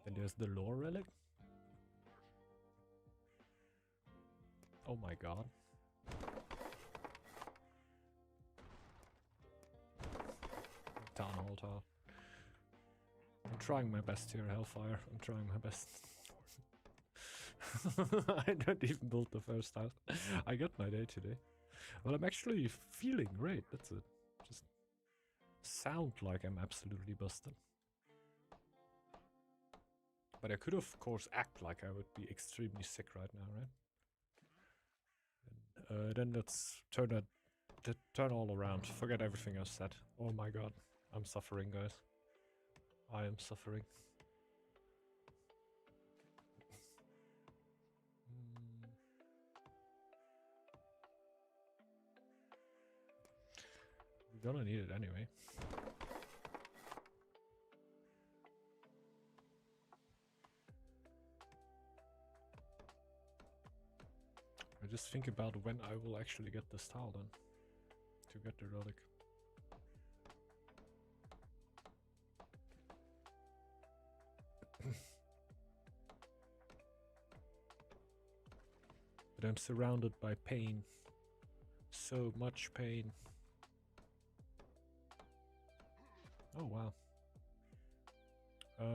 Then there's the lore relic. Oh my god. Town Hall Tower. I'm trying my best here, Hellfire. I'm trying my best. I don't even build the first house. I got my day today. Well, I'm actually feeling great, that's it. Just sound like I'm absolutely busted. But I could of course act like I would be extremely sick right now, right? And, then let's turn all around. Forget everything I said. Oh my god. I'm suffering, guys. I am suffering. We're gonna need it anyway. just think about when I will actually get this tile then. To get the relic. But I'm surrounded by pain. So much pain. Oh wow.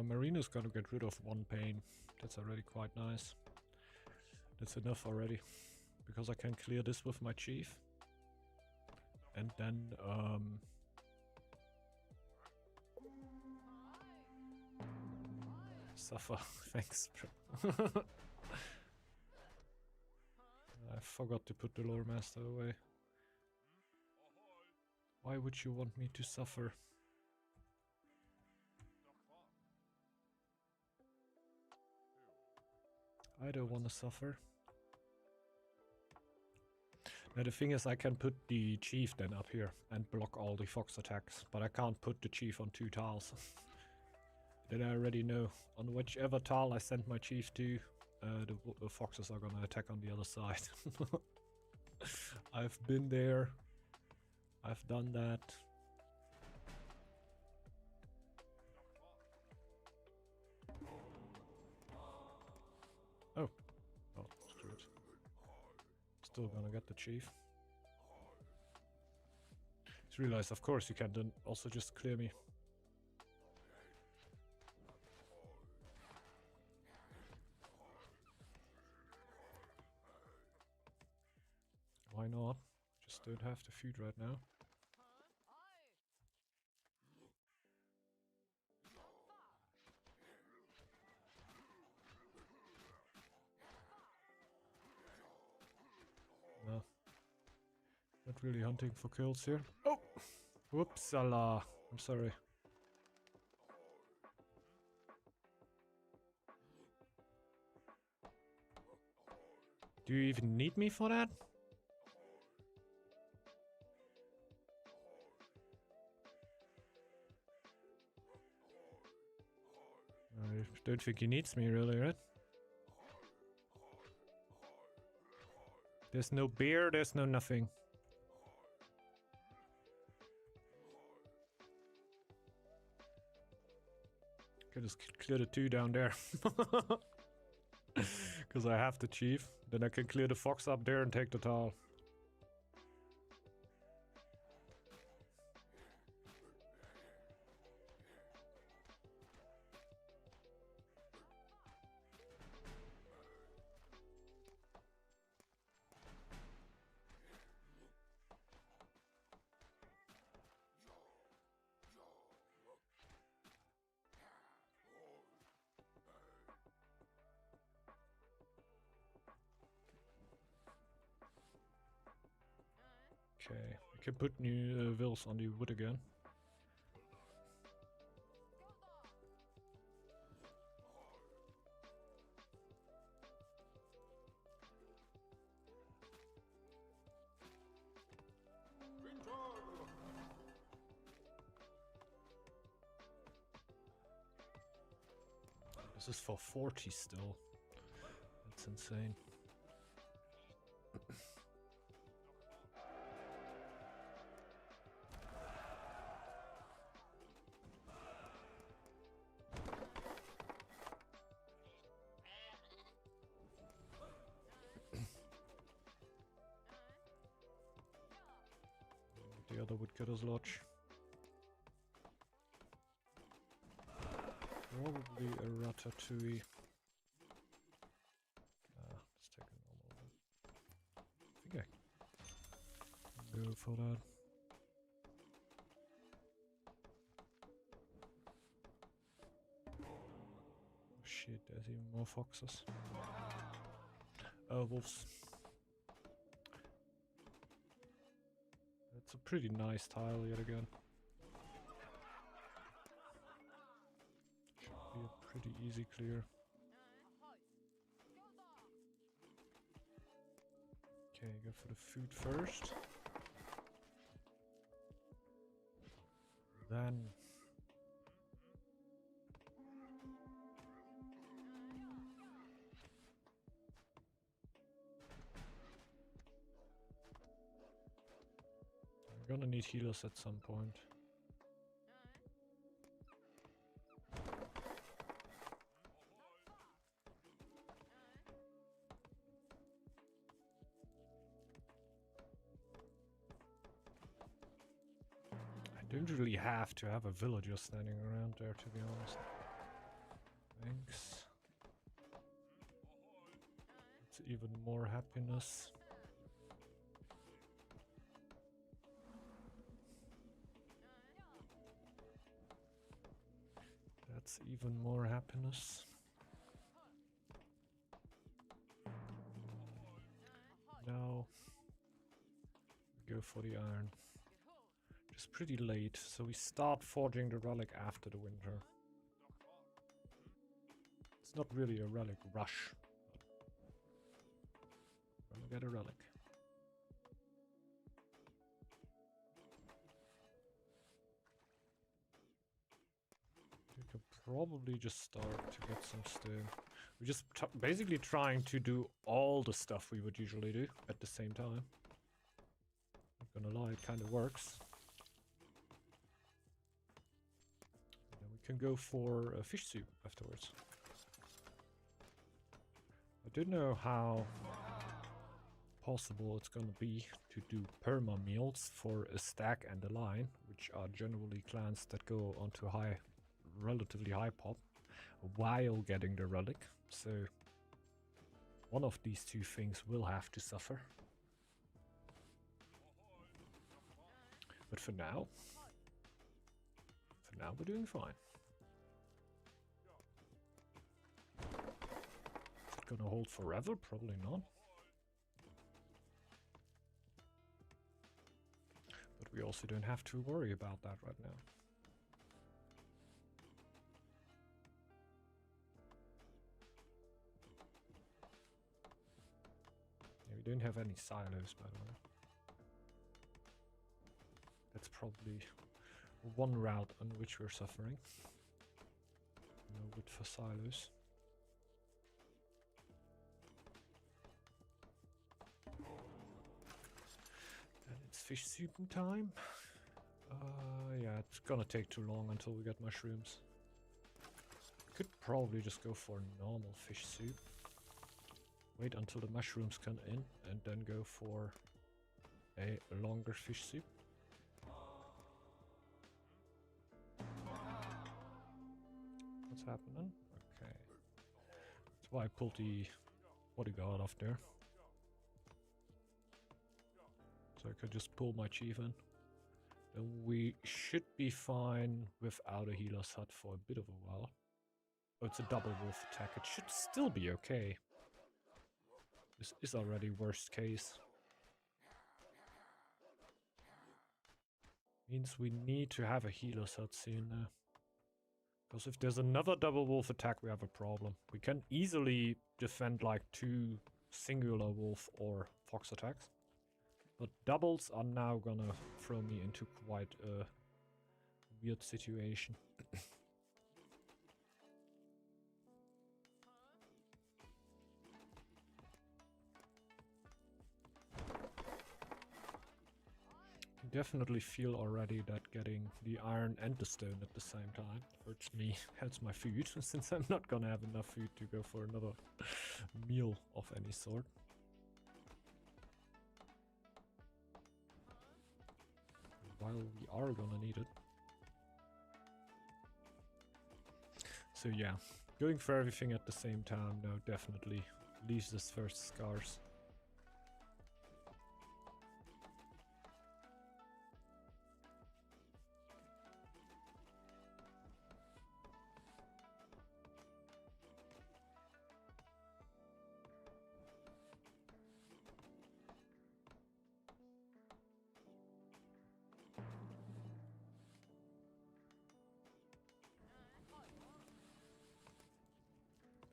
Marina's gonna get rid of one pain. That's already quite nice. That's enough already. Because I can clear this with my chief. And then suffer. Thanks, bro. I forgot to put the lore master away. Why would you want me to suffer? I don't want to suffer. Now the thing is, I can put the chief then up here and block all the fox attacks, but I can't put the chief on 2 tiles. That I already know. On whichever tile I send my chief to, the foxes are gonna attack on the other side. I've been there. I've done that. Oh. Oh, screw it. Still gonna get the chief. Just realized, of course, you can then also just clear me. Why not? Just don't have the food right now. No. Not really hunting for kills here. Oh! Whoopsala. I'm sorry. Do you even need me for that? I don't think he needs me really, right? There's no beer, there's no nothing. Could just clear the 2 down there. Because I have the chief. Then I can clear the fox up there and take the tile. Okay, we can put new wills on the wood again. This is for 40 still. That's insane. The other woodcutter's lodge. Probably a ratatouille. Let's take a normal one. I think I can go for that. Oh shit, there's even more foxes. Wolves. It's a pretty nice tile yet again. Should be a pretty easy clear. Okay, go for the food first. Then Gonna need healers at some point. I don't really have to have a villager standing around there, to be honest. Thanks. It's even more happiness. That's even more happiness. Now we go for the iron. Just pretty late, so we start forging the relic after the winter. It's not really a relic rush. We're gonna get a relic. We could probably just start to get some stone. We're just basically trying to do all the stuff we would usually do at the same time. Not gonna lie, it kind of works. And then we can go for a fish soup afterwards. I don't know how possible it's gonna be to do perma meals for a stack and a line, which are generally clans that go onto relatively high pop while getting the relic. So one of these two things will have to suffer. But for now we're doing fine. Is it gonna hold forever? Probably not. But we also don't have to worry about that right now. Yeah, we don't have any silos, by the way. That's probably one route on which we're suffering. No wood for silos. And it's fish soup time. Yeah, it's gonna take too long until we get mushrooms. Could probably just go for normal fish soup. Wait until the mushrooms come in and then go for a longer fish soup. What's happening? Okay. That's why I pulled the bodyguard off there. So I could just pull my chief in. Then we should be fine without a healer's hut for a bit of a while. Oh, it's a double wolf attack. It should still be okay. This is already worst case. Means we need to have a healer's hut soon now. Because if there's another double wolf attack, we have a problem. We can easily defend like 2 singular wolf or fox attacks. But doubles are now gonna throw me into quite a weird situation. I definitely feel already that getting the iron and the stone at the same time hurts my food, since I'm not gonna have enough food to go for another meal of any sort. While we are gonna need it. So yeah, going for everything at the same time now definitely leaves us first scars.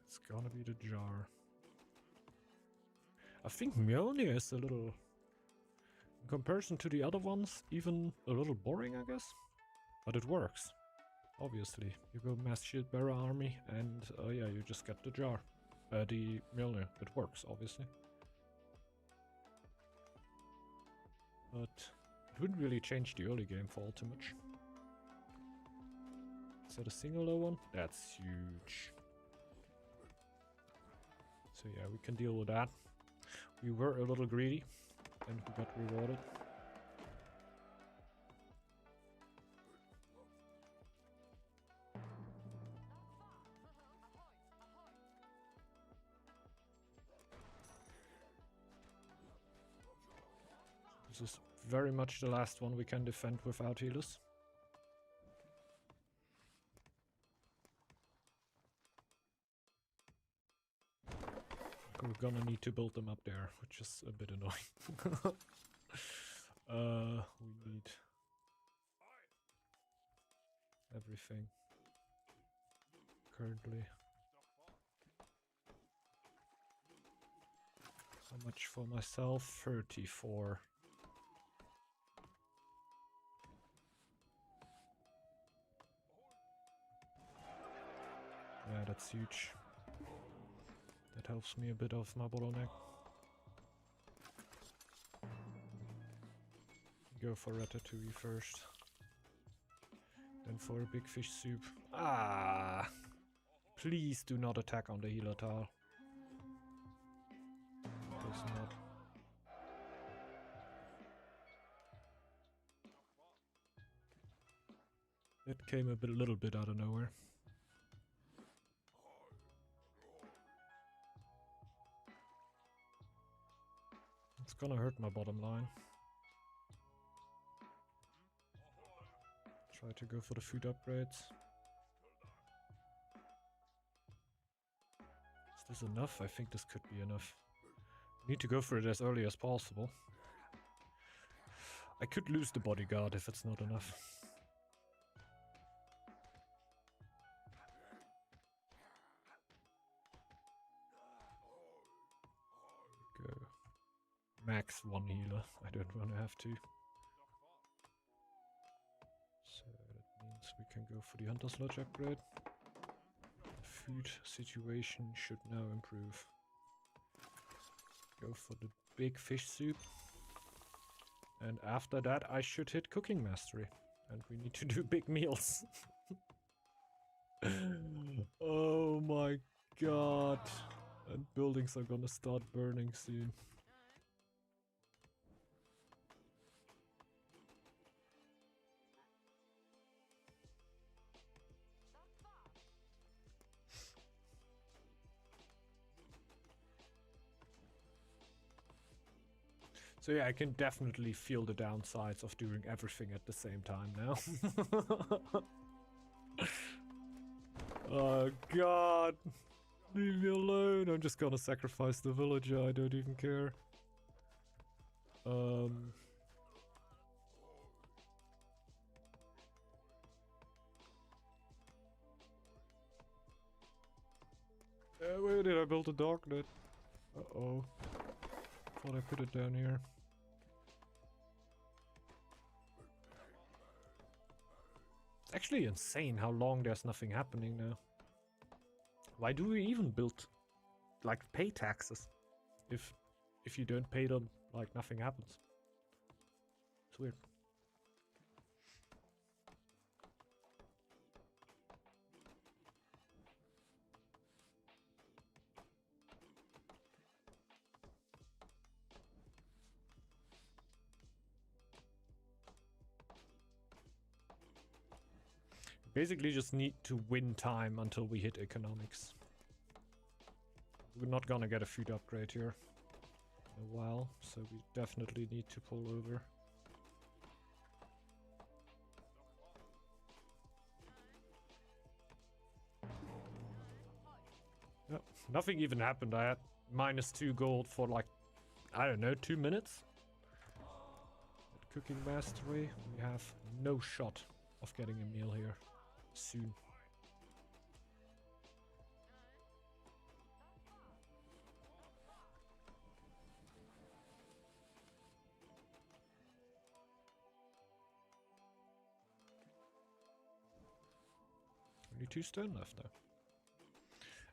It's gonna be the jar. I think Mjolnir is a little, in comparison to the other ones, even a little boring, I guess. But it works. Obviously. You go mass shield bearer army and yeah, you just get the jar. The Mjolnir. It works, obviously. But Wouldn't really change the early game for all too much. Is that a singular one? That's huge. So yeah, we can deal with that. We were a little greedy, and we got rewarded. This is very much the last one we can defend without healers. We're gonna need to build them up there, which is a bit annoying. We need everything currently. How much for myself? 34. Yeah, that's huge. That helps me a bit off my bottleneck. Go for ratatouille first. Then for a big fish soup. Ah! Please do not attack on the healer tile. Please not. It came a little bit out of nowhere. It's gonna hurt my bottom line. Try to go for the food upgrades. Is this enough? I think this could be enough. Need to go for it as early as possible. I could lose the bodyguard if it's not enough. Go. Max one healer. I don't want to have to. So that means we can go for the Hunter's Lodge upgrade. The food situation should now improve. Go for the big fish soup. And after that I should hit cooking mastery. And we need to do big meals. Oh my god. And buildings are gonna start burning soon. So yeah, I can definitely feel the downsides of doing everything at the same time now. Oh god. Leave me alone. I'm just gonna sacrifice the villager. I don't even care. Where did I build a dognet? Uh-oh. Thought I put it down here. It's actually insane how long there's nothing happening now. Why do we even build, like, pay taxes? If you don't pay them, like, nothing happens. It's weird. Basically just need to win time until we hit economics. We're not gonna get a food upgrade here in a while, so we definitely need to pull over. Yep, nothing even happened. I had -2 gold for like, I don't know, 2 minutes. At cooking mastery, we have no shot of getting a meal here soon. Only 2 stone left though.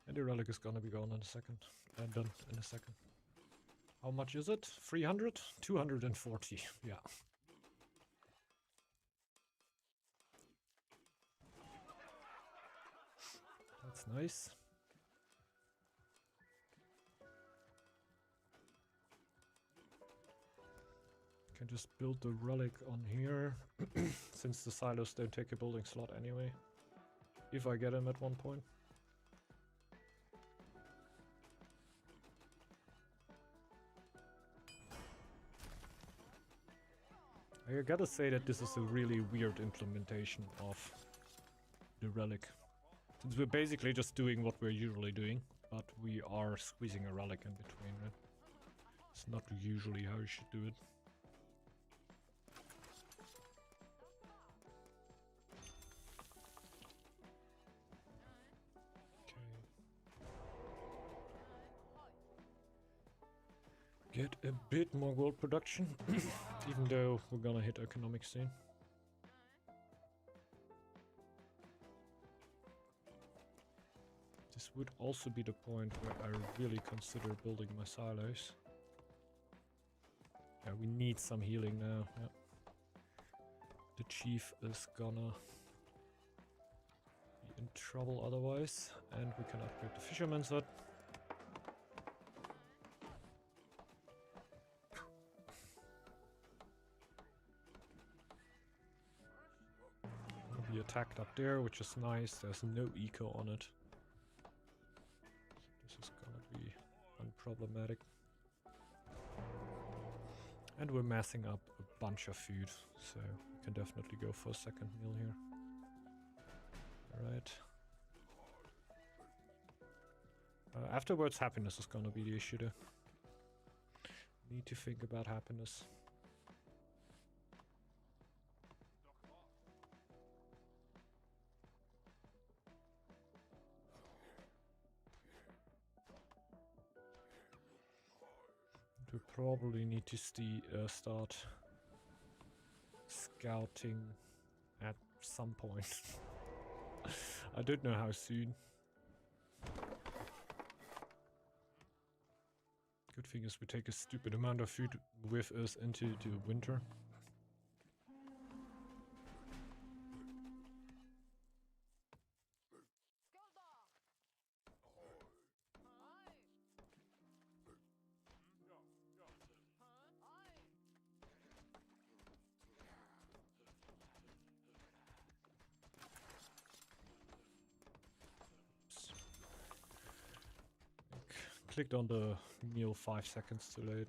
And the relic is gonna be gone in a second. Done in a second. How much is it? 300? 240, yeah. Nice. Can just build the relic on here, since the silos don't take a building slot anyway. If I get them at one point. I gotta say that this is a really weird implementation of the relic. Since we're basically just doing what we're usually doing, but we are squeezing a relic in between, right? It's not usually how you should do it. Get a bit more gold production, even though we're gonna hit economics soon. This would also be the point where I really consider building my silos. Yeah, we need some healing now. Yeah. The chief is gonna be in trouble otherwise, and we can upgrade the fisherman's hut. Be attacked up there, which is nice. There's no eco on it. So this is gonna be unproblematic. And we're massing up a bunch of food, so we can definitely go for a second meal here. Alright. Afterwards, happiness is gonna be the issue though. Need to think about happiness. We probably need to start scouting at some point. I don't know how soon. Good thing is we take a stupid amount of food with us into the winter. Clicked on the meal 5 seconds too late.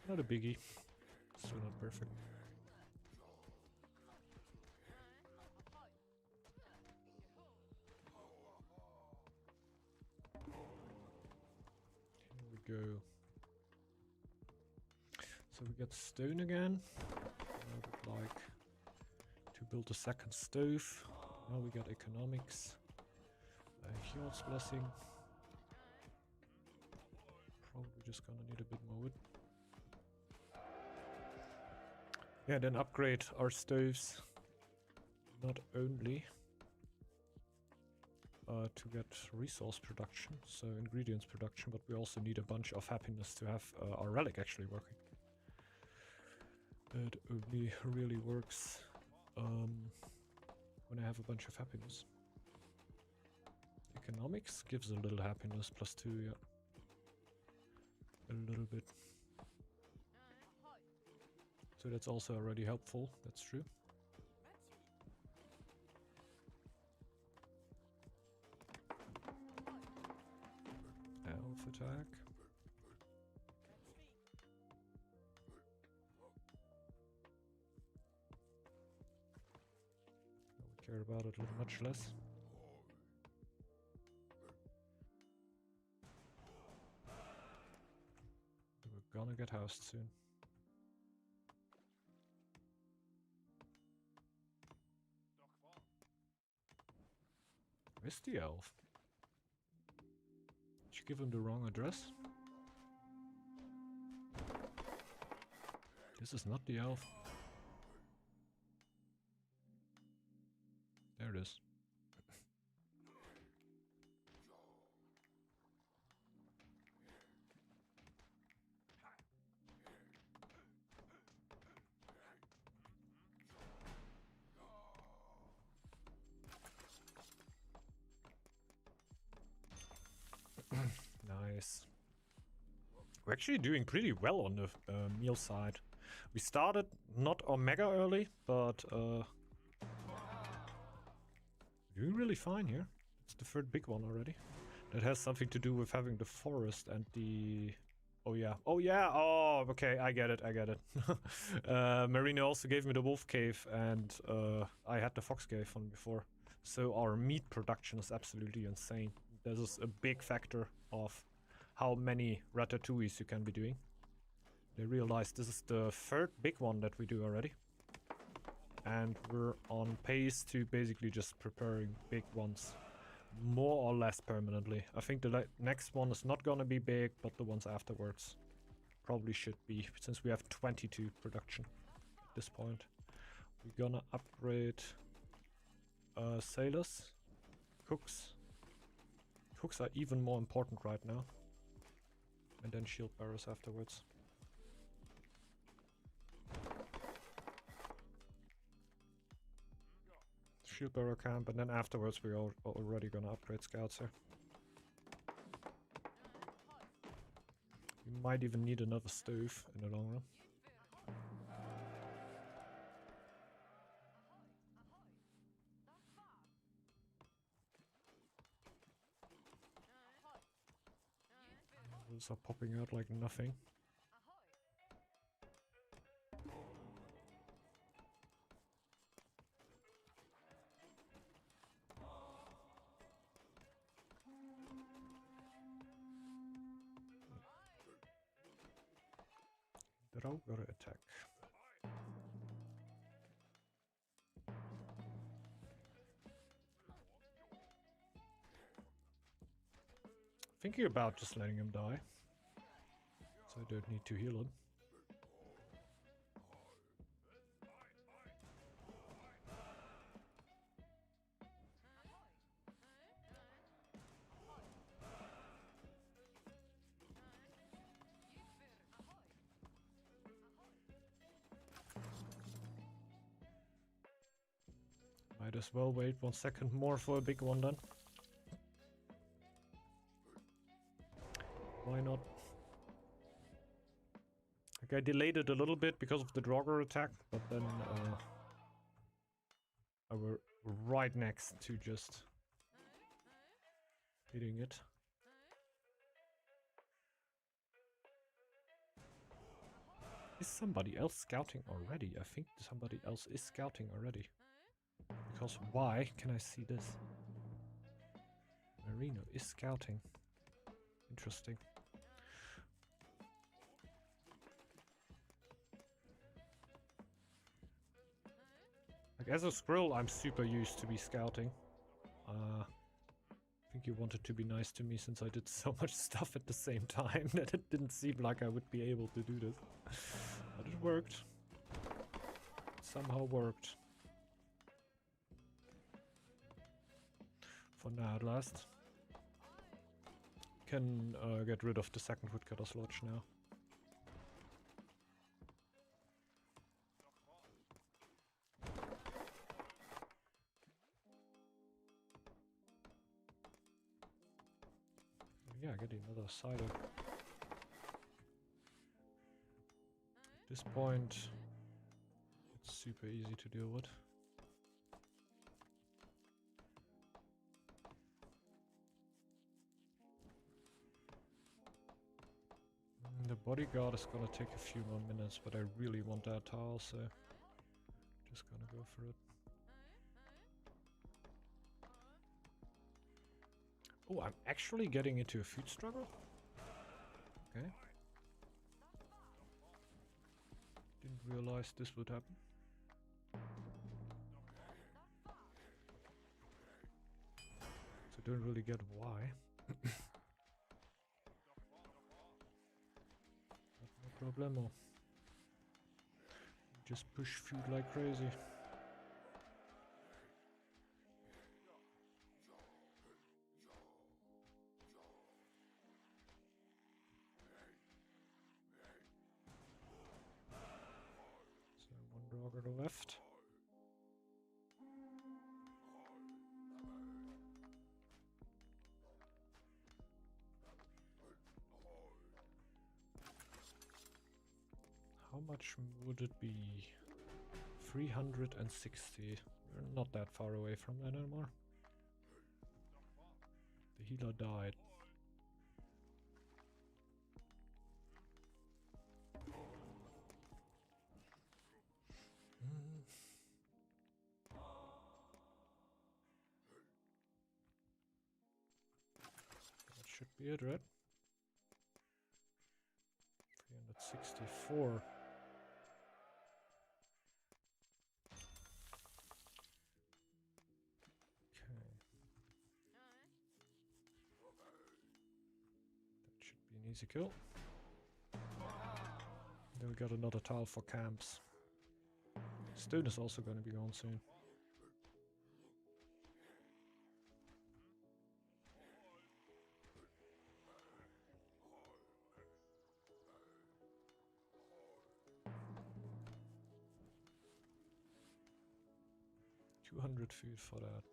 Not a biggie. Still not perfect. Here we go. So we get stone again. I would like to build a second stove. Now we got economics. Hjord's blessing. Probably just gonna need a bit more wood. Yeah, then upgrade our stoves. Not only to get resource production, so ingredients production, but we also need a bunch of happiness to have our relic actually working. It only really works when I have a bunch of happiness. Economics gives a little happiness, +2, yeah. A little bit. So that's also already helpful, that's true. Elf attack. Care about it much less. We're gonna get housed soon. Where's the elf? Did you give him the wrong address? This is not the elf. There it is. Nice. We're actually doing pretty well on the meal side. We started not Omega early, but doing really fine here. It's the third big one already. That has something to do with having the forest and the... Oh yeah. Oh yeah. Oh, okay. I get it. I get it. Marina also gave me the wolf cave, and I had the fox cave from before. So our meat production is absolutely insane. This is a big factor of how many ratatouilles you can be doing. I realized this is the third big one that we do already. And we're on pace to basically just preparing big ones more or less permanently. I think the next one is not gonna be big, but the ones afterwards probably should be, since we have 22 production at this point. We're gonna upgrade sailors, cooks. Cooks are even more important right now. And then shield bearers afterwards. Shield bearer camp, and then afterwards we're already gonna upgrade scouts here. We might even need another stove in the long run. Those are popping out like nothing. Northgard attack. Thinking about just letting him die, so I don't need to heal him. Might as well wait 1 second more for a big one then. Why not? Okay, I delayed it a little bit because of the Draugr attack, but then I were right next to just hitting it. Is somebody else scouting already? I think somebody else is scouting already. Because why can I see this? Marino is scouting. Interesting. Like, as a Skrill, I'm super used to be scouting. I think you wanted to be nice to me since I did so much stuff at the same time that it didn't seem like I would be able to do this. But it worked. It somehow worked. For now, at last. Can get rid of the second Woodcutter's Lodge now. Yeah, getting another silo. At this point, it's super easy to deal with. The bodyguard is gonna take a few more minutes, but I really want that tile, so just gonna go for it. Oh, I'm actually getting into a food struggle? Okay. Didn't realize this would happen. So don't really get why. No problemo. Just push food like crazy. To the left. how much would it be? 360. We're not that far away from that anymore. The healer died. That should be it, right? 364. Be an easy kill. Then we got another tile for camps. Stone is also going to be gone soon. $200 food for that.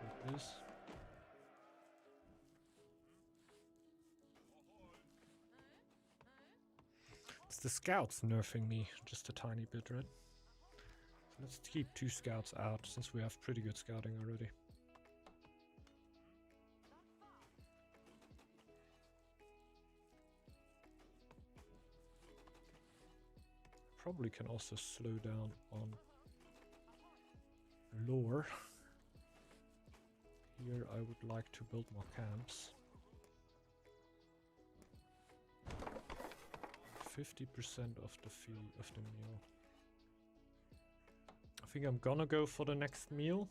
Like this. It's the scouts nerfing me just a tiny bit, right? So let's keep 2 scouts out since we have pretty good scouting already. Probably can also slow down on lore. Here I would like to build more camps. 50% of the fee of the meal. I think I'm gonna go for the next meal.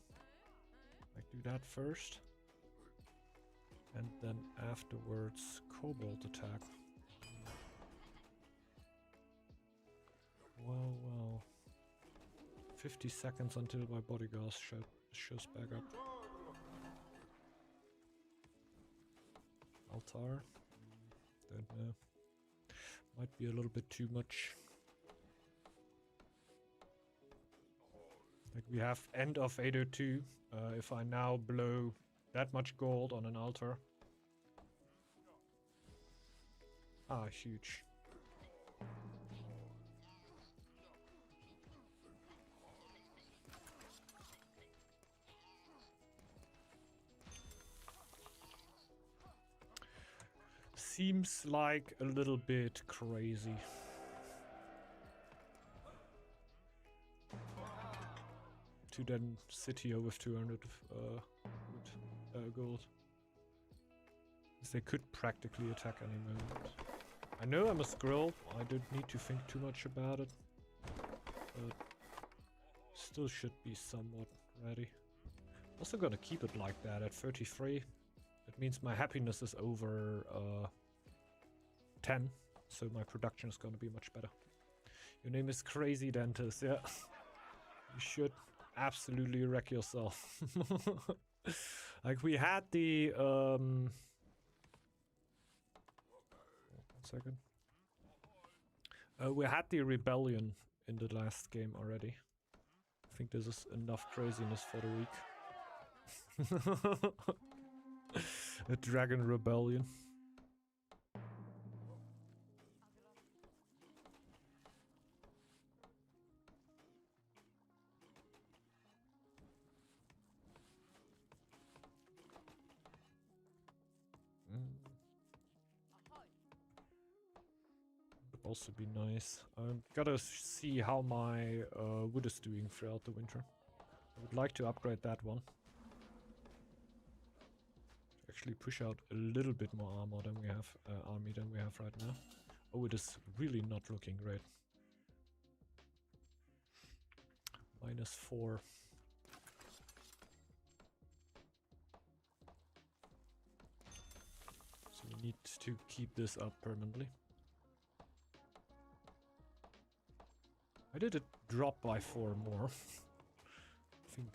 Like do that first. And then afterwards kobold attack. Well. 50 seconds until my bodyguard shows back up. Altar. Don't know. Might be a little bit too much. Like we have end of 802. If I now blow that much gold on an altar. Ah, huge. Seems like a little bit crazy. To then sit here with 200 gold. Because they could practically attack any moment. I know I'm a scroll, I don't need to think too much about it. But still should be somewhat ready. Also gonna keep it like that at 33. That means my happiness is over 10, so my production is gonna be much better. Your name is Crazy Dentist, yeah. You should absolutely wreck yourself. Like we had the 1 second. We had the rebellion in the last game already. I think this is enough craziness for the week. A dragon rebellion. Would also be nice. Gotta see how my wood is doing throughout the winter. I would like to upgrade that one. Actually push out a little bit more armor than we have, army than we have right now. Oh, it is really not looking great. -4. So we need to keep this up permanently. I did it drop by 4 more. I think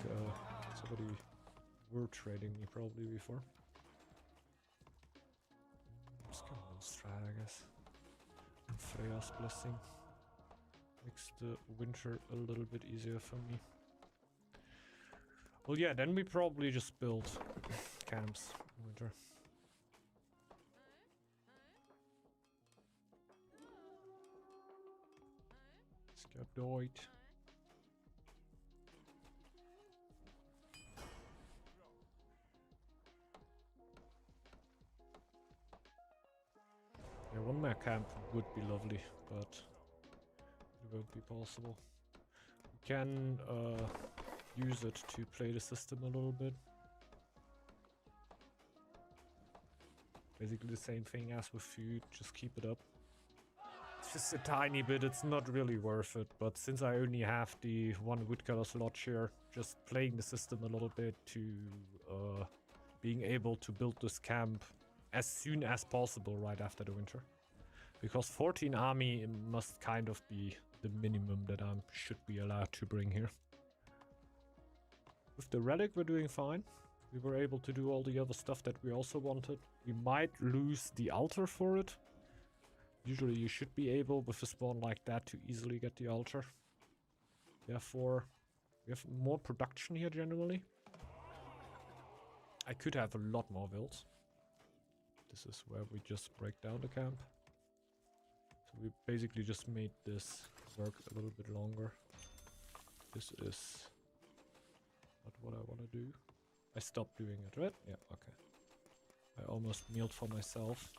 somebody were trading me probably before. Just gonna try, I guess. Freya's blessing makes the winter a little bit easier for me. Well, yeah, then we probably just build camps in winter. Deployed. Yeah, one more camp would be lovely, but it won't be possible. We can use it to play the system a little bit. Basically the same thing as with food, just keep it up. It's just a tiny bit, it's not really worth it, but since I only have the one woodcutter slot here, just playing the system a little bit to being able to build this camp as soon as possible right after the winter. Because 14 army must kind of be the minimum that I should be allowed to bring here. With the relic we're doing fine. We were able to do all the other stuff that we also wanted. We might lose the altar for it. Usually you should be able with a spawn like that to easily get the altar. Therefore, we have more production here generally. I could have a lot more builds. This is where we just break down the camp. So we basically just made this work a little bit longer. This is not what I want to do. I stopped doing it, right? Yeah, okay. I almost milled for myself.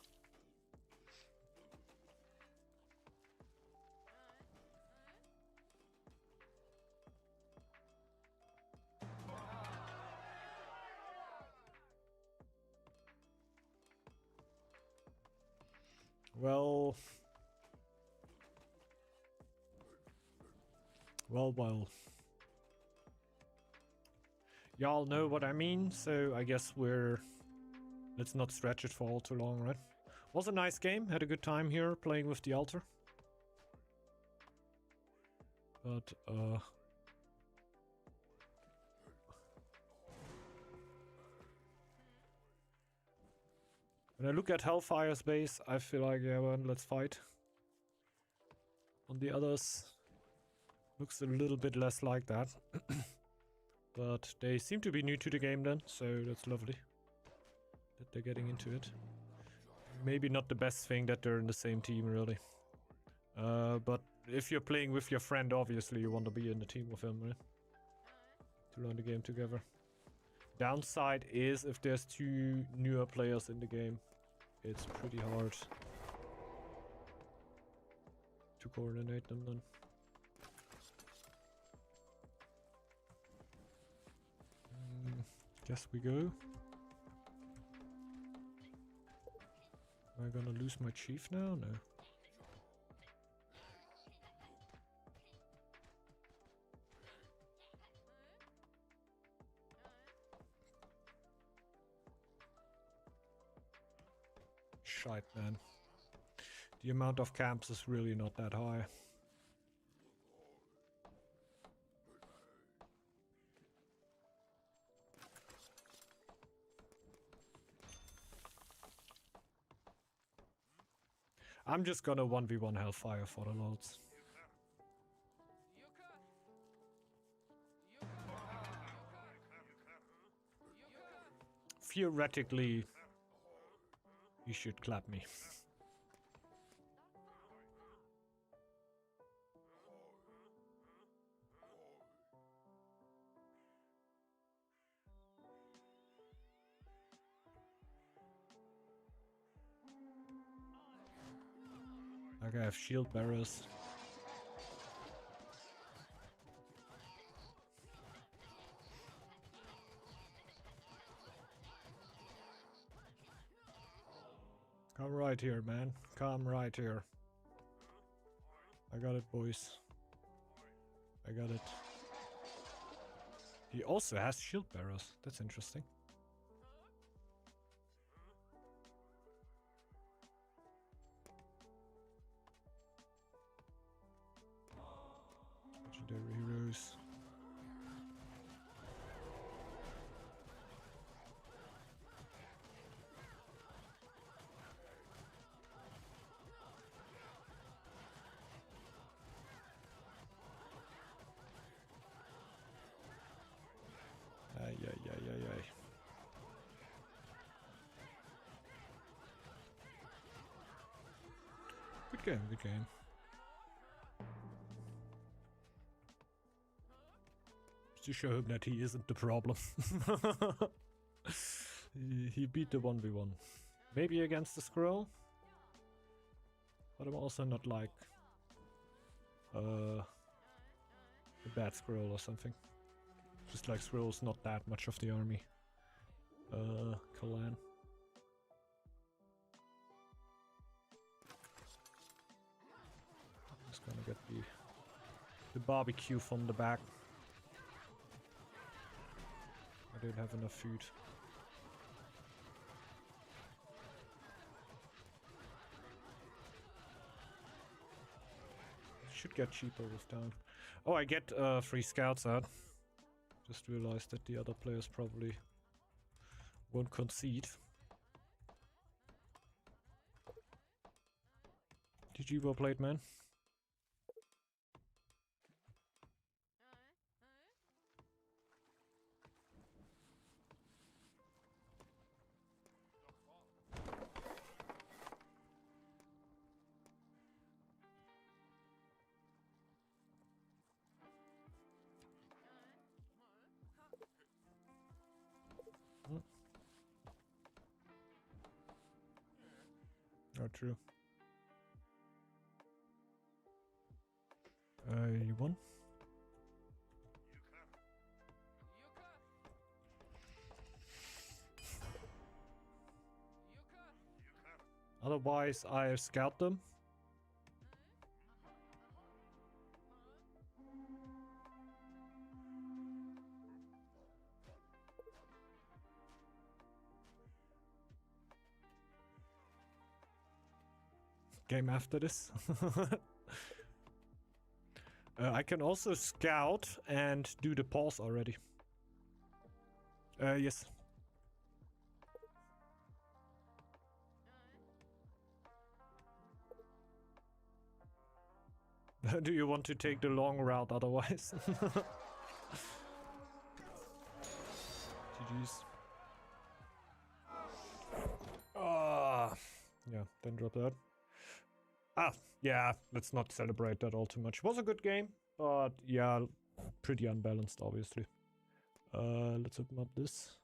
Well. Y'all know what I mean, so I guess let's not stretch it for all too long, right? Was a nice game, had a good time here playing with the altar. But, when I look at Hellfire's base, I feel like, yeah, well, let's fight. On the others, looks a little bit less like that. But they seem to be new to the game then, so that's lovely. That they're getting into it. Maybe not the best thing that they're in the same team, really. But if you're playing with your friend, obviously you want to be in the team with him, right? To learn the game together. Downside is if there's two newer players in the game, it's pretty hard to coordinate them then. Guess we go. Am I gonna lose my chief now? No. Shite, man. The amount of camps is really not that high. I'm just gonna 1v1 Hellfire for the loads. Theoretically, you should clap me. Okay, I have shield bearers. Come right here, man. Come right here. I got it, boys. I got it. He also has shield bearers. That's interesting. Legendary heroes. Ay. Good game, good game. to show him that he isn't the problem. He beat the 1v1. Maybe against the scroll? But I'm also not like a bad scroll or something. Just like scroll's not that much of the army. Kalan. Just gonna get the barbecue from the back. I don't have enough food. Should get cheaper with down. Oh, I get 3 scouts out. Just realized that the other players probably won't concede. GG, well played, man. Oh, true. You won? Otherwise, I scout them. Game after this. I can also scout and do the pause already. Yes. Do you want to take the long route otherwise? GG's. Yeah, then drop that. Yeah, let's not celebrate that all too much. Was a good game, but yeah, pretty unbalanced, obviously. Let's open up this.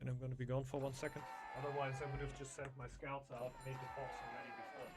And I'm gonna be gone for 1 second. Otherwise, I would have just sent my scouts out, made the pause already before.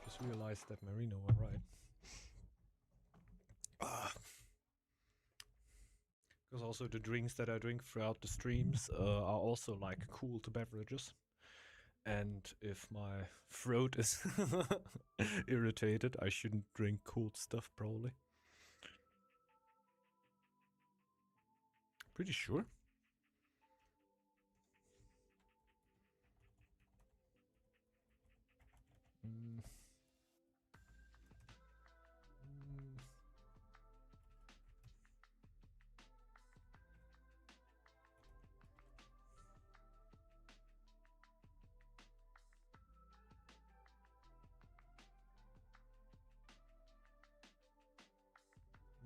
Just realized that Marino were right. Because also the drinks that I drink throughout the streams are also like cooled beverages. And if my throat is irritated, I shouldn't drink cold stuff, probably. Pretty sure. Mm. Mm.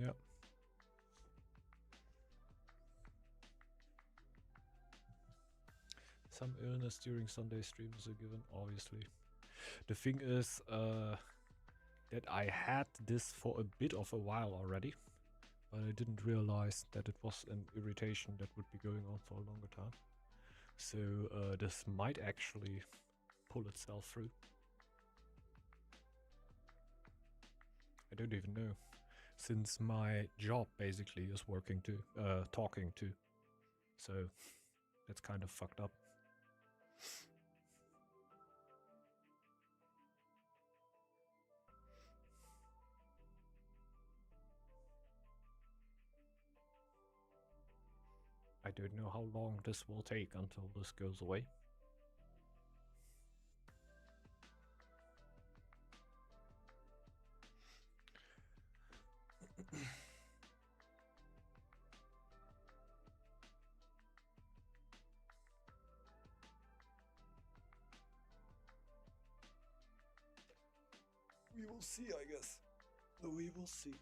Yeah. Some illness during Sunday streams are given, obviously. The thing is that I had this for a bit of a while already, but I didn't realize that it was an irritation that would be going on for a longer time. So this might actually pull itself through. I don't even know, since my job basically is talking too. So that's kind of fucked up. I don't know how long this will take until this goes away. We will see, I guess. We will see.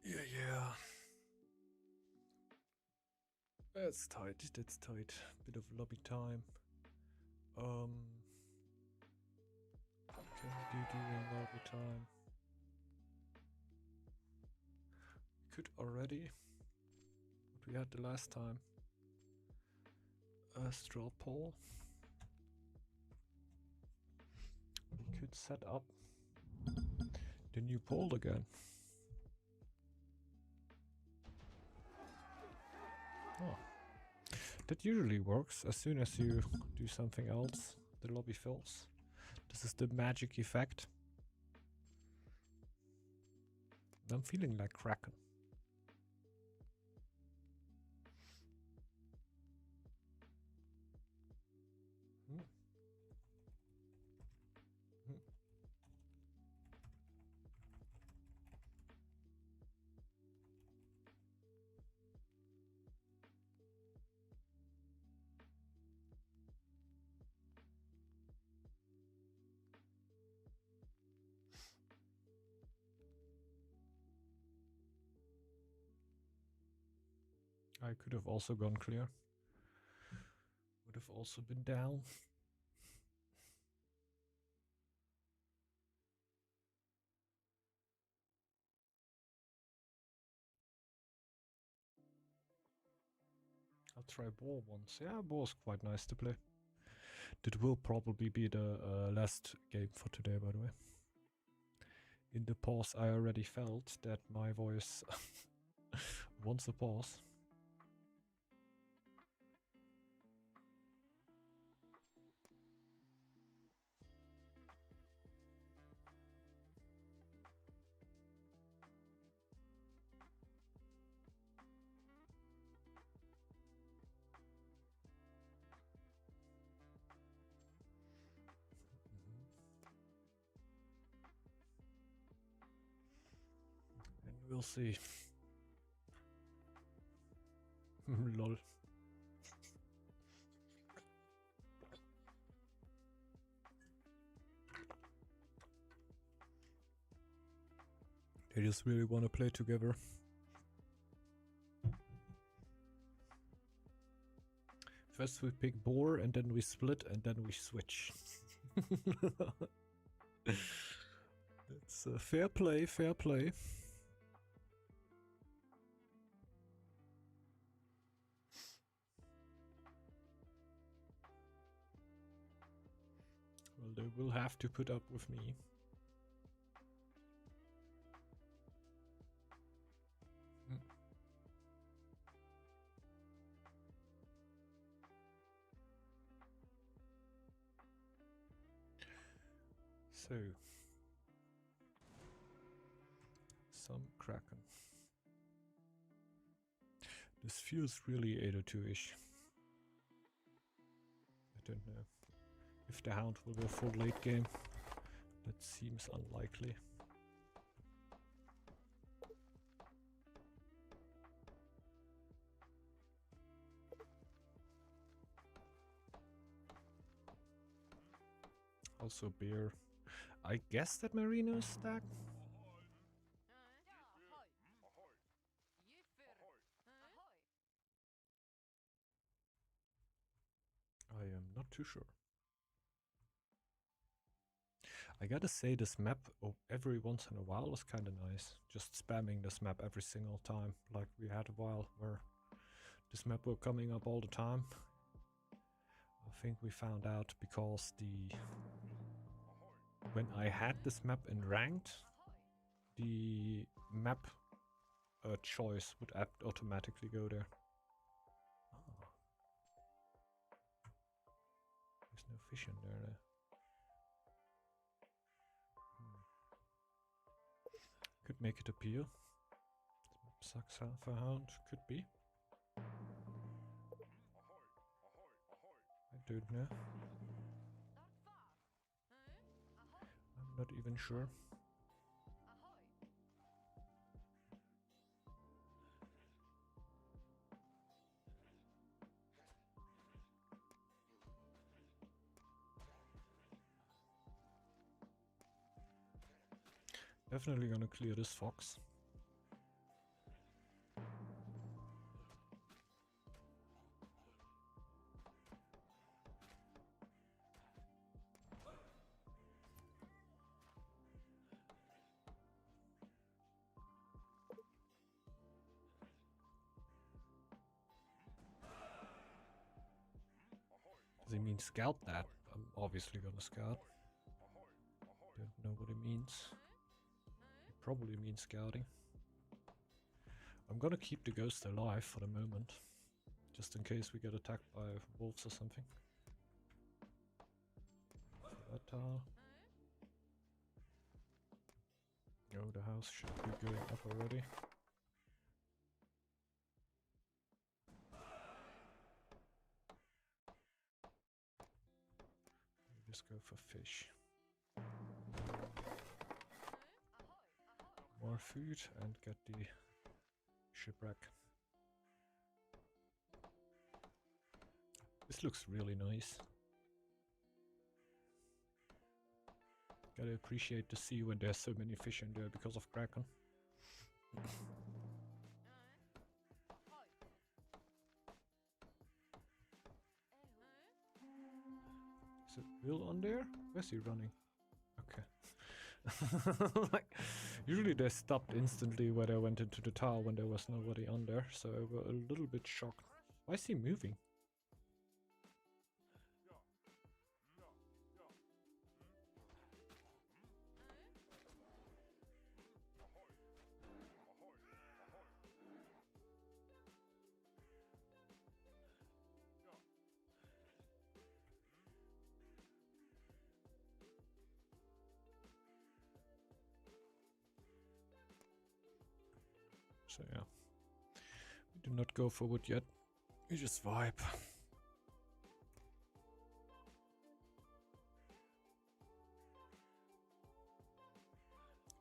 Yeah. That's tight, that's tight. Bit of lobby time. What can we do during lobby time? Could already. What we had the last time. Astral pole. We could set up the new pole again. Oh. That usually works. As soon as you do something else, the lobby fills. This is the magic effect. I'm feeling like Kraken. I could have also gone clear. Would have also been down. try boar once. Yeah, boar's quite nice to play. That will probably be the last game for today, by the way. In the pause, I already felt that my voice wants a pause. We'll see. Lol. They just really want to play together. First we pick boar and then we split and then we switch. It's fair play, fair play. Well, they will have to put up with me. So, some Kraken. This feels really 802-ish. I don't know. If the Hound will go full late game, that seems unlikely. Also bear. I guess that Merino is stacked. I am not too sure. I gotta say this map every once in a while is kinda nice. Just spamming this map every single time. Like we had a while where this map were coming up all the time. I think we found out because when I had this map in ranked, the map choice would automatically go there. Oh. There's no fish in there. Could make it appear. This map sucks half a Hound. Could be. I don't know. I'm not even sure. Definitely gonna clear this fox. Does he mean scout that? I'm obviously gonna scout. Don't know what it means. It probably means scouting. I'm gonna keep the ghost alive for the moment. Just in case we get attacked by wolves or something. Oh, the house should be going up already. Just go for fish. More food and get the shipwreck. This looks really nice. Gotta appreciate the sea when there's so many fish in there because of Kraken. Is it Will on there? Where's he running? Okay. Like, usually they stopped instantly when I went into the tower when there was nobody on there, so I was a little bit shocked Why is he moving? So yeah, we do not go forward yet. We just vibe.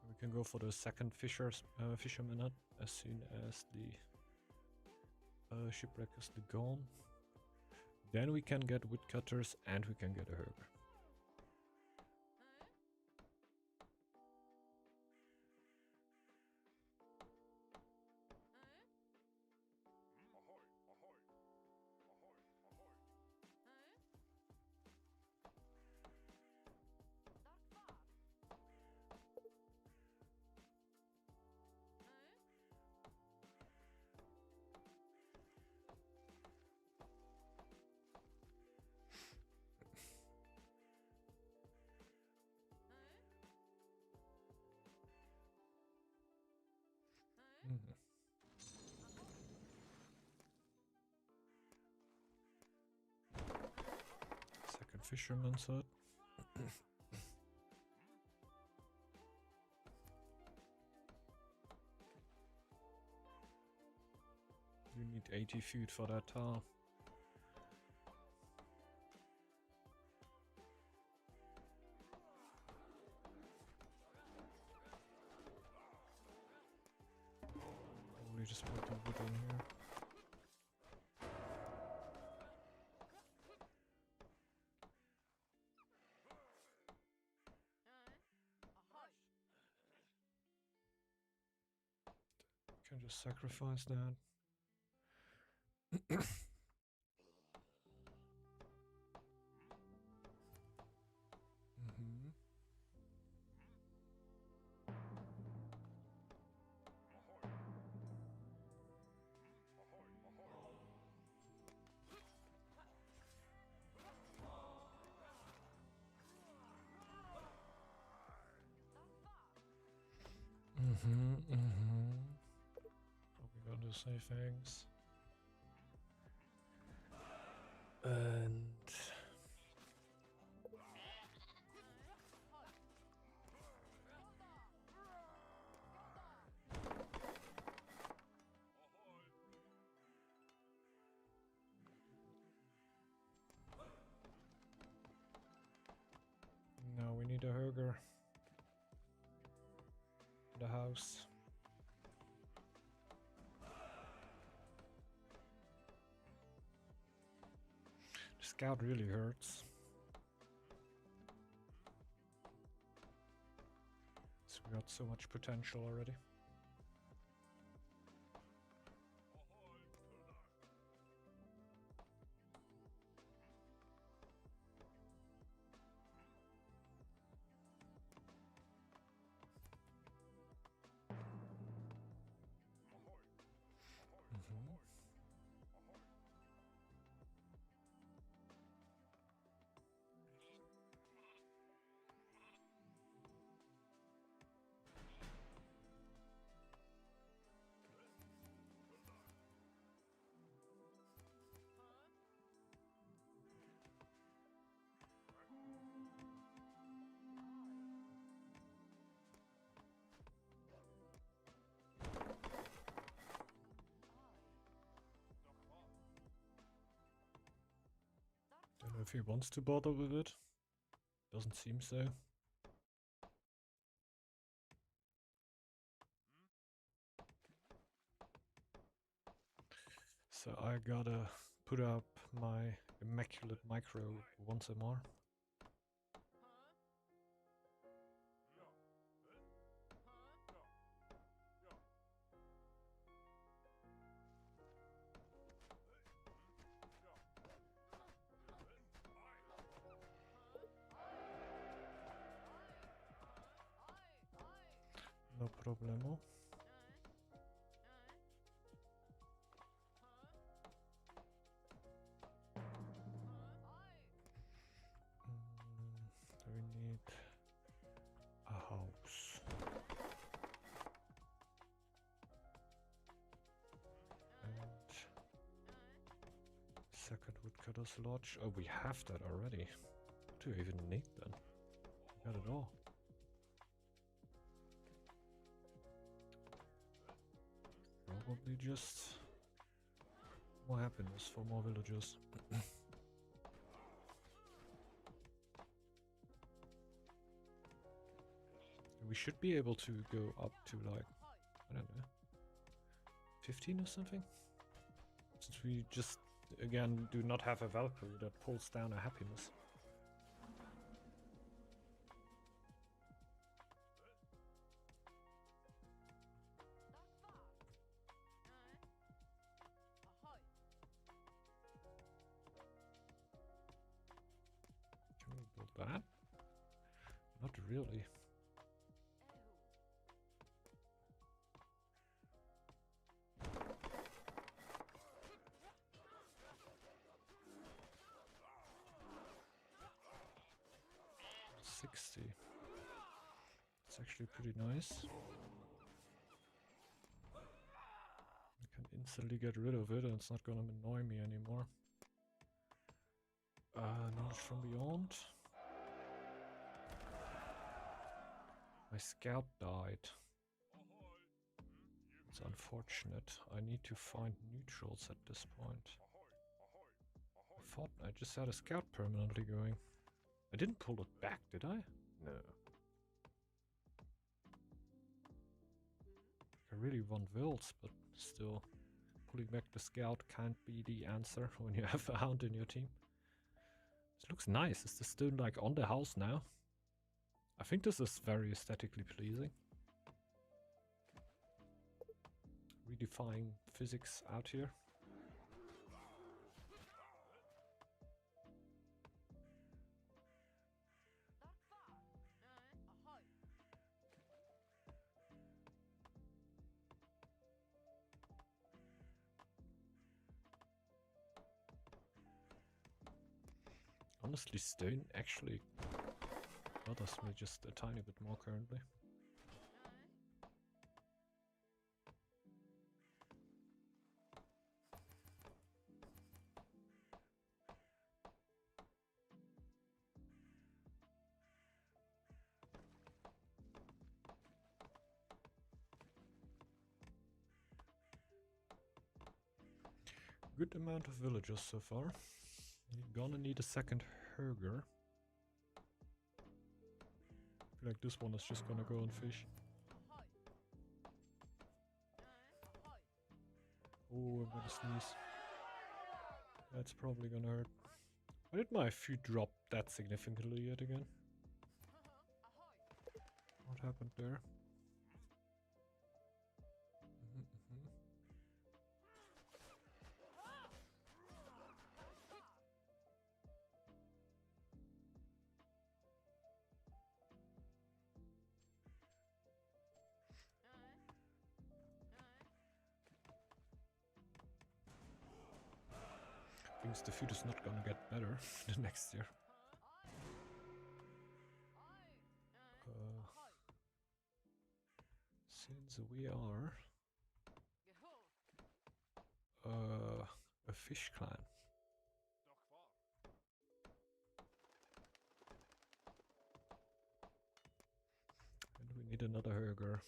We can go for the second fisherman hut as soon as the shipwreck is gone. Then we can get woodcutters and we can get a herder. Second fisherman's hut. You need 80 food for that tar. Probably just put the wood on here. Can just sacrifice that. Probably gonna say thanks. And now we need a herger. The house. The scout really hurts. So we got so much potential already. Don't know if he wants to bother with it. Doesn't seem so. So I gotta put up my immaculate micro once more. No problemo. Woodcutter's Lodge. Oh, we have that already. What do we even need then? We got it all. Probably just more happiness for more villagers. We should be able to go up to like, I don't know, 15 or something? Since we just, again, do not have a Valkyrie that pulls down a happiness. Can we build that? Not really. It's actually pretty nice. I can instantly get rid of it and it's not gonna annoy me anymore. Knowledge from beyond. My scout died. It's unfortunate. I need to find neutrals at this point. I thought I just had a scout permanently going. I didn't pull it back, did I? No. I really want wilds, but still, pulling back the scout can't be the answer when you have a hound in your team. This looks nice. Is this still like on the house now? I think this is very aesthetically pleasing. Redefining physics out here. Honestly, stone actually bothers me just a tiny bit more currently. Good amount of villagers so far. You're gonna need a second Herger. I feel like this one is just gonna go and fish. Oh, I'm gonna sneeze. That's probably gonna hurt. Why did my food drop that significantly yet again? What happened there? Means the food is not gonna get better the next year. Since we are a fish clan. And we need another Herger.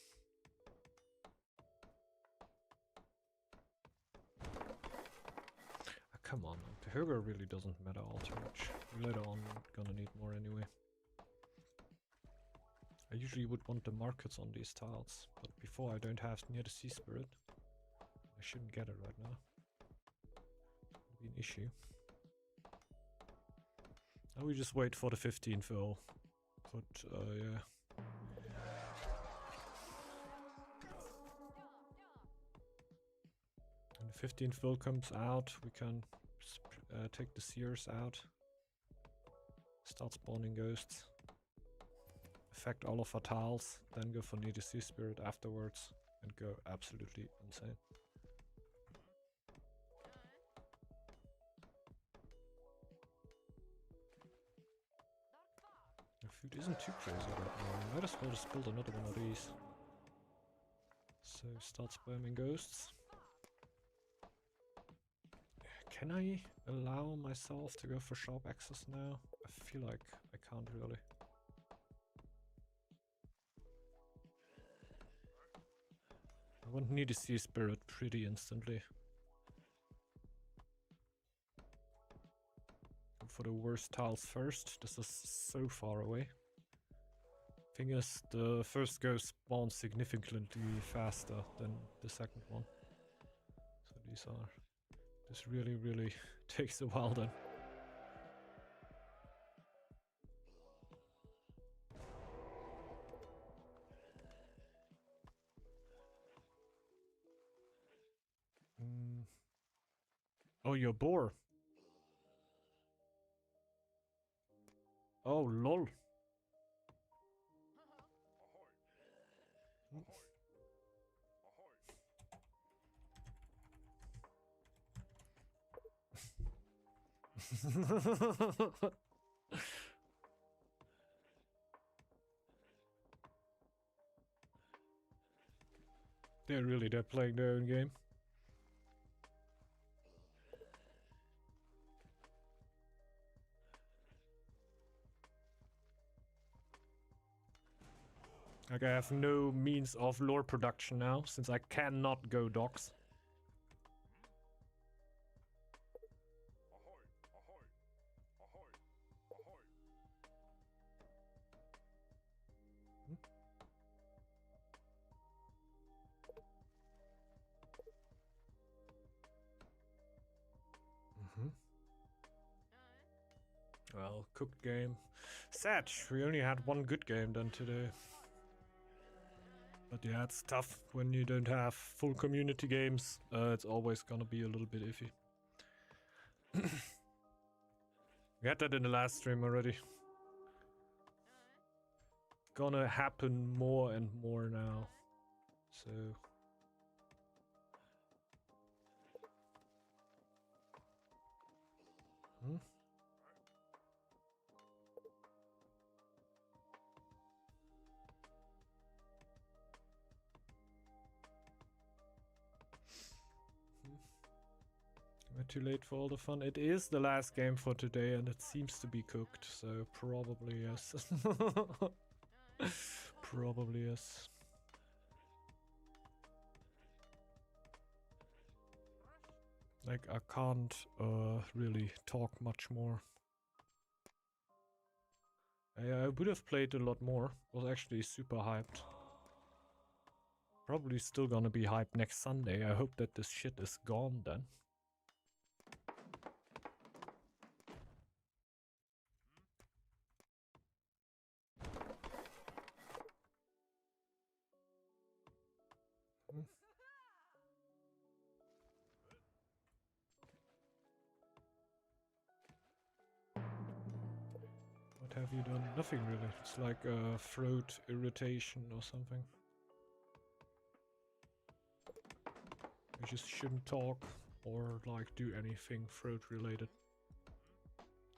Come on, the Herger really doesn't matter all too much. Later on, gonna need more anyway. I usually would want the markets on these tiles, but before I don't have near the sea spirit. I shouldn't get it right now. It'll be an issue. Now we just wait for the 15th fill. But, yeah. When the 15th fill comes out, we can take the seers out. Start spawning ghosts. Affect all of our tiles, then go for Need a Sea Spirit afterwards, and go absolutely insane. The food isn't too crazy right now. Might as well just build another one of these. So start spamming ghosts. Can I allow myself to go for sharp access now? I feel like I can't really. I want need to see spirit pretty instantly. Go for the worst tiles first. This is so far away. Thing is, the first ghost spawns significantly faster than the second one. So these are... This really takes a while then. Oh, you're boar. Oh, lol. They're playing their own game. Like I have no means of lore production now, since I cannot go docs. Well, cooked game. Sad, we only had one good game done today. But yeah, it's tough when you don't have full community games. It's always gonna be a little bit iffy. We had that in the last stream already. Gonna happen more and more now. So... Am I too late for all the fun? It is the last game for today and it seems to be cooked, so probably yes. Probably yes. Like, I can't really talk much more. I would have played a lot more. Was actually super hyped. Probably still gonna be hyped next Sunday. I hope that this shit is gone then. What have you done? Nothing really. It's like a throat irritation or something. You just shouldn't talk or like do anything throat related.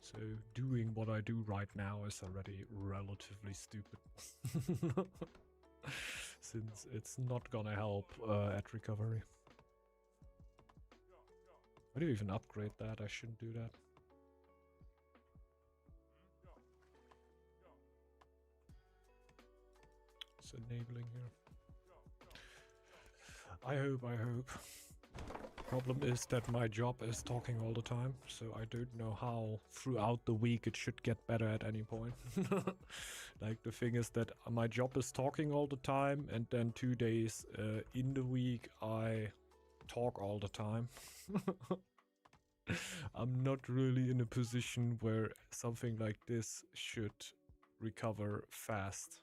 So doing what I do right now is already relatively stupid. Since it's not gonna help at recovery. Why do you even upgrade that? I shouldn't do that. It's enabling here. I hope. Problem is that my job is talking all the time, so I don't know how throughout the week it should get better at any point. Like the thing is that my job is talking all the time, and then 2 days in the week I talk all the time. I'm not really in a position where something like this should recover fast.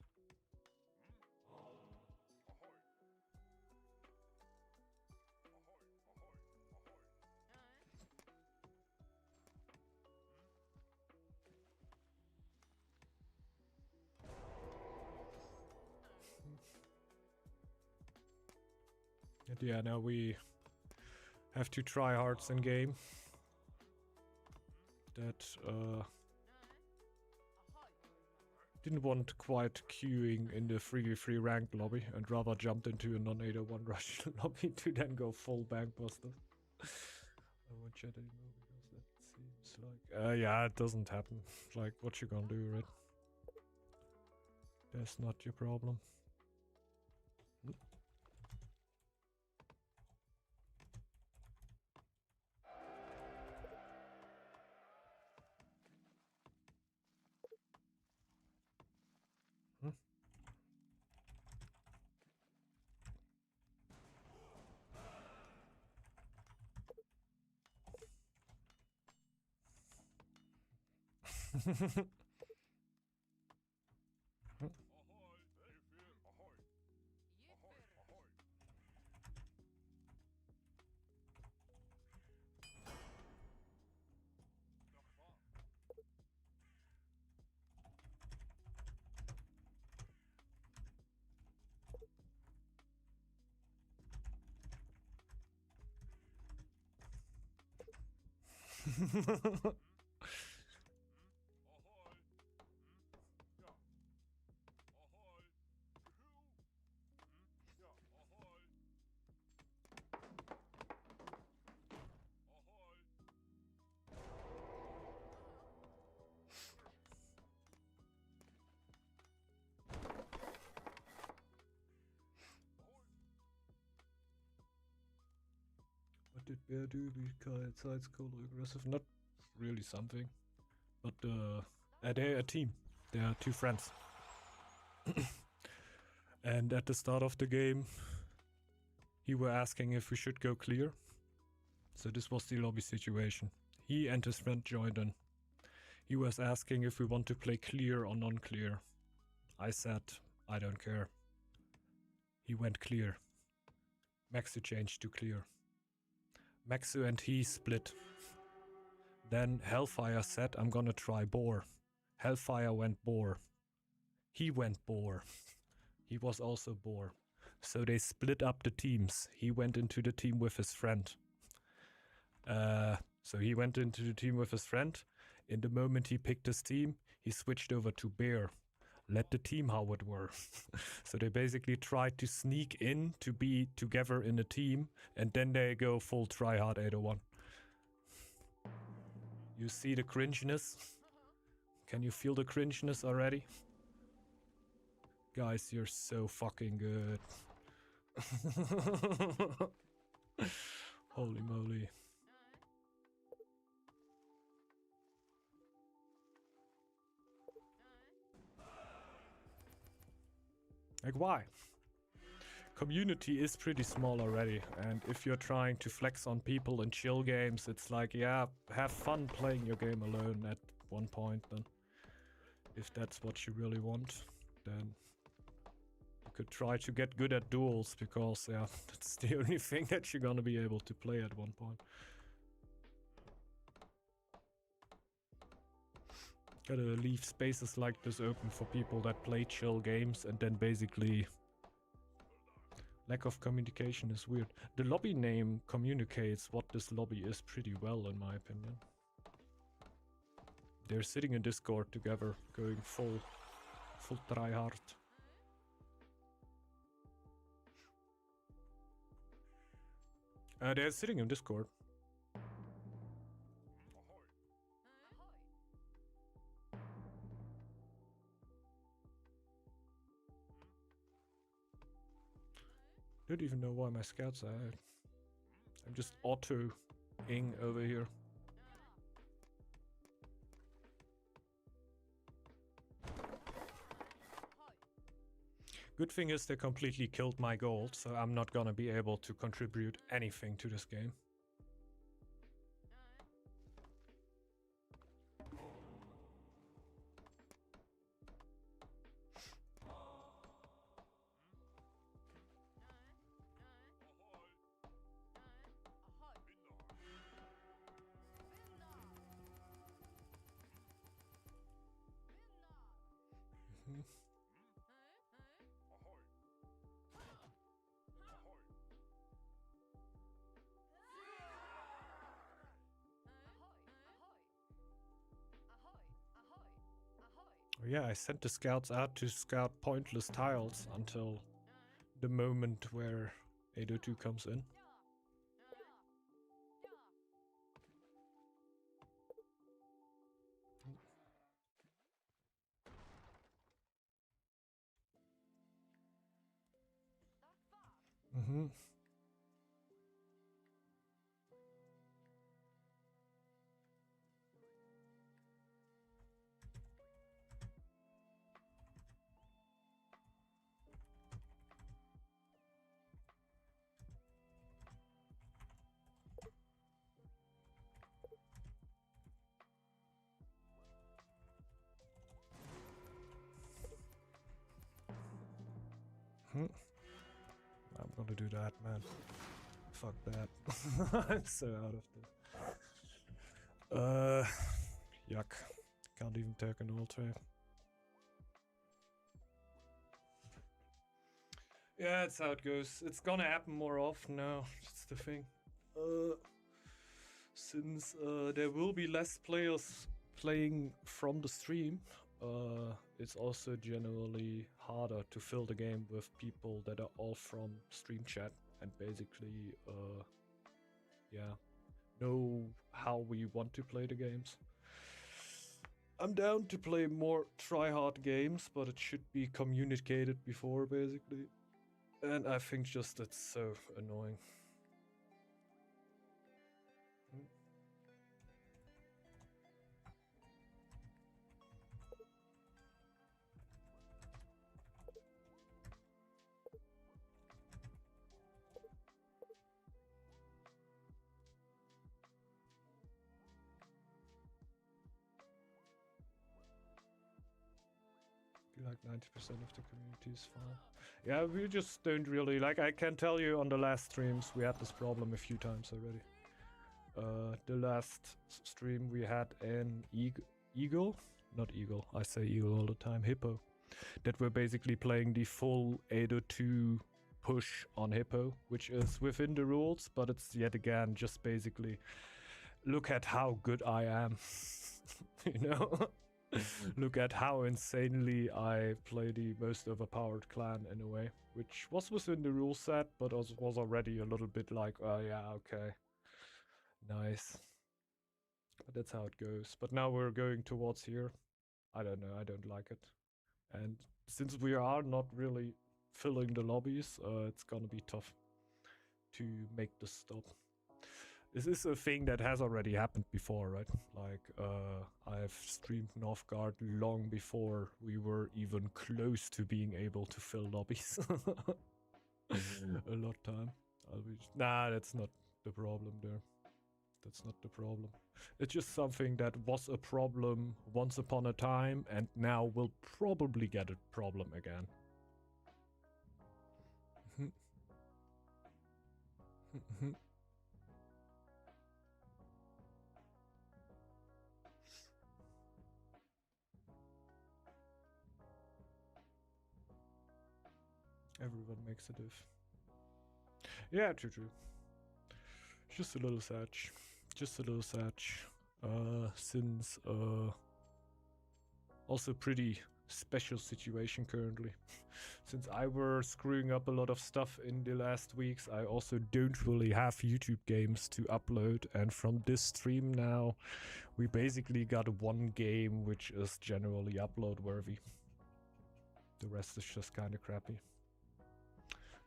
And yeah, now we have to try hearts in game. That didn't want quite queuing in the 3v3 ranked lobby and rather jumped into a non-801 rush lobby to then go full bank buster. I won't chat anymore because that seems like... yeah, it doesn't happen. Like, what you gonna do, right? That's not your problem. What did Bear do besides cold or aggressive? Not really something. But they're a team. They are two friends. And at the start of the game, he were asking if we should go clear. So this was the lobby situation. He and his friend joined in. He was asking if we want to play clear or non-clear. I said, I don't care. He went clear. Maxu changed to clear. Maxu and he split. Then Hellfire said, I'm gonna try boar. Hellfire went boar. He went boar. He was also boar. So they split up the teams. He went into the team with his friend. So he went into the team with his friend. In the moment he picked his team, he switched over to bear. Let the team how it were. So they basically tried to sneak in to be together in a team, and then they go full tryhard 801. You see the cringeness? Can you feel the cringeness already? Guys, you're so fucking good. Holy moly. Like, why? Community is pretty small already, and if you're trying to flex on people in chill games, it's like, yeah, have fun playing your game alone at one point, then. If that's what you really want, then you could try to get good at duels, because, yeah, that's the only thing that you're gonna be able to play at one point. Gotta leave spaces like this open for people that play chill games, and then basically lack of communication is weird. The lobby name communicates what this lobby is pretty well, in my opinion. They're sitting in Discord together, going full tryhard. They're sitting in Discord. Don't even know why my scouts are out. I'm just auto-ing over here. Good thing is they completely killed my gold, so I'm not gonna be able to contribute anything to this game. Oh yeah, I sent the scouts out to scout pointless tiles until the moment where 802 comes in. Mm-hmm. I'm gonna do that, man. Fuck that. I'm so out of this. Yuck. Can't even take an ultra. Yeah, that's how it goes. It's gonna happen more often now. That's the thing. Since there will be less players playing from the stream, it's also generally harder to fill the game with people that are all from stream chat and basically, yeah, know how we want to play the games. I'm down to play more try-hard games, but it should be communicated before, basically. And I think just it's so annoying. Like 90% of the community is fine. Yeah, we just don't really like. I can tell you on the last streams we had this problem a few times already. The last stream we had an eagle, not eagle. I say eagle all the time. Hippo, that were basically playing the full 802 push on Hippo, which is within the rules, but it's yet again just basically look at how good I am, you know. Look at how insanely I play the most overpowered clan in a way, which was within the rule set, but was already a little bit like, oh yeah, okay, nice. But that's how it goes. But now we're going towards here. I don't know, I don't like it. And since we are not really filling the lobbies, it's gonna be tough to make this stop. This is a thing that has already happened before, right? Like, I've streamed Northgard long before we were even close to being able to fill lobbies. A lot of time. Nah, that's not the problem there. That's not the problem. It's just something that was a problem once upon a time and now will probably get a problem again. Everyone makes a diff. Yeah, true. Just a little sad. Just a little sad. Since also pretty special situation currently. Since I were screwing up a lot of stuff in the last weeks, I also don't really have YouTube games to upload, and from this stream now, we basically got one game which is generally upload worthy. The rest is just kind of crappy.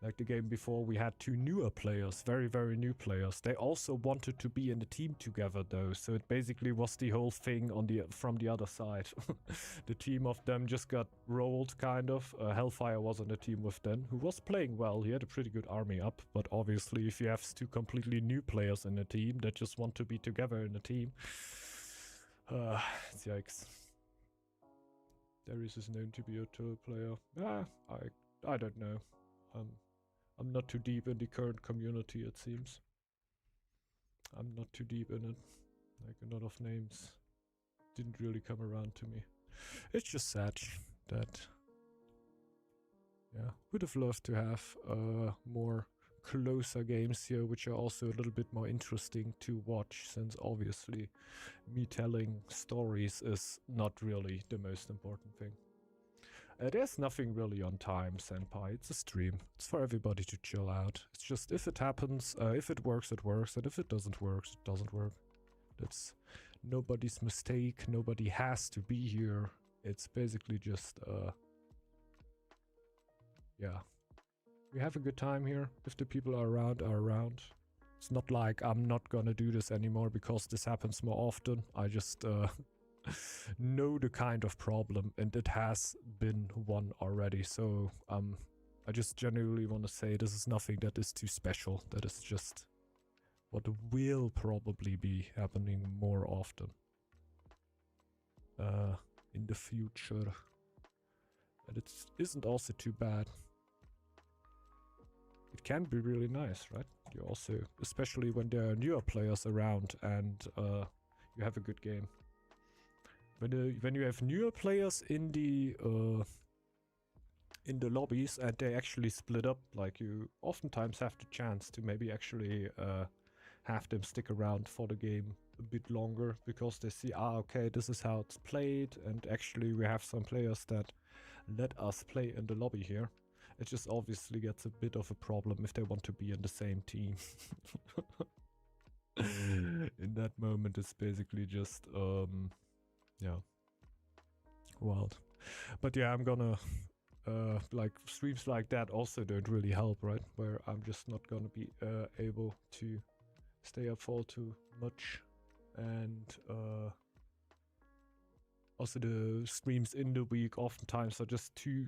Like the game before, we had two newer players, very new players. They also wanted to be in the team together though, so it basically was the whole thing on from the other side. The team of them just got rolled, kind of. Hellfire was on the team with them, who was playing well. He had a pretty good army up, but obviously if you have two completely new players in a team that just want to be together in a team, it's yikes. Darius is known to be a tour player. I don't know. I'm not too deep in the current community, it seems. I'm not too deep in it. Like, a lot of names didn't really come around to me. It's just sad that, yeah, would have loved to have more closer games here, which are also a little bit more interesting to watch, since obviously me telling stories is not really the most important thing. There's nothing really on time, Senpai. It's a stream. It's for everybody to chill out. It's just, if it happens, if it works, it works. And if it doesn't work, it doesn't work. That's nobody's mistake. Nobody has to be here. It's basically just, yeah. we have a good time here. If the people are around. It's not like I'm not gonna do this anymore because this happens more often. I just know the kind of problem, and it has been one already. So I just genuinely want to say this is nothing that is too special. That is just what will probably be happening more often in the future. And it isn't also too bad. It can be really nice, right? You also, especially when there are newer players around and you have a good game. When you have newer players in the lobbies and they actually split up, like you oftentimes have the chance to maybe actually have them stick around for the game a bit longer because they see, okay, this is how it's played, and actually we have some players that let us play in the lobby here. It just obviously gets a bit of a problem if they want to be in the same team. In that moment, it's basically just, yeah, wild. But yeah, I'm gonna, like, streams like that also don't really help, right? Where I'm just not gonna be able to stay up for too much. And also the streams in the week oftentimes are just two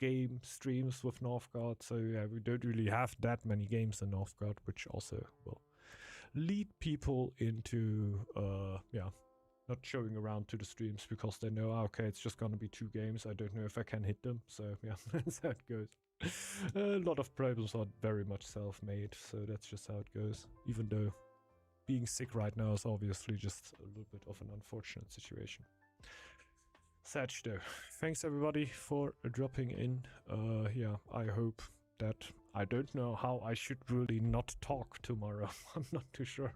game streams with Northgard, so yeah, we don't really have that many games in Northgard, which also will lead people into yeah, not showing around to the streams because they know, okay, it's just gonna be 2 games, I don't know if I can hit them, so yeah, that's how it goes. A lot of problems are very much self-made, so that's just how it goes, even though being sick right now is obviously just a little bit of an unfortunate situation. Sad though. Thanks everybody for dropping in. Yeah, I hope that, I don't know how I should really not talk tomorrow. I'm not too sure.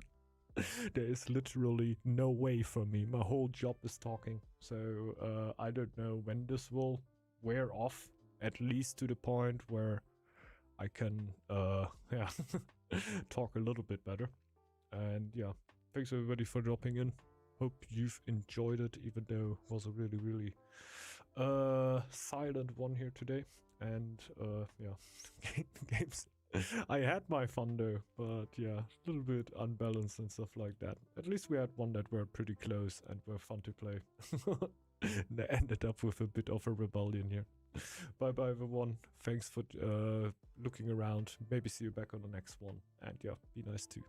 There is literally no way for me. My whole job is talking. So I don't know when this will wear off, at least to the point where I can yeah, talk a little bit better. And yeah, thanks everybody for dropping in. Hope you've enjoyed it, even though it was a really, really silent one here today. And yeah, games. I had my fun though, but yeah, a little bit unbalanced and stuff like that. At least we had one that were pretty close and were fun to play. They ended up with a bit of a rebellion here. Bye bye everyone. Thanks for looking around. Maybe see you back on the next one. And yeah, be nice too.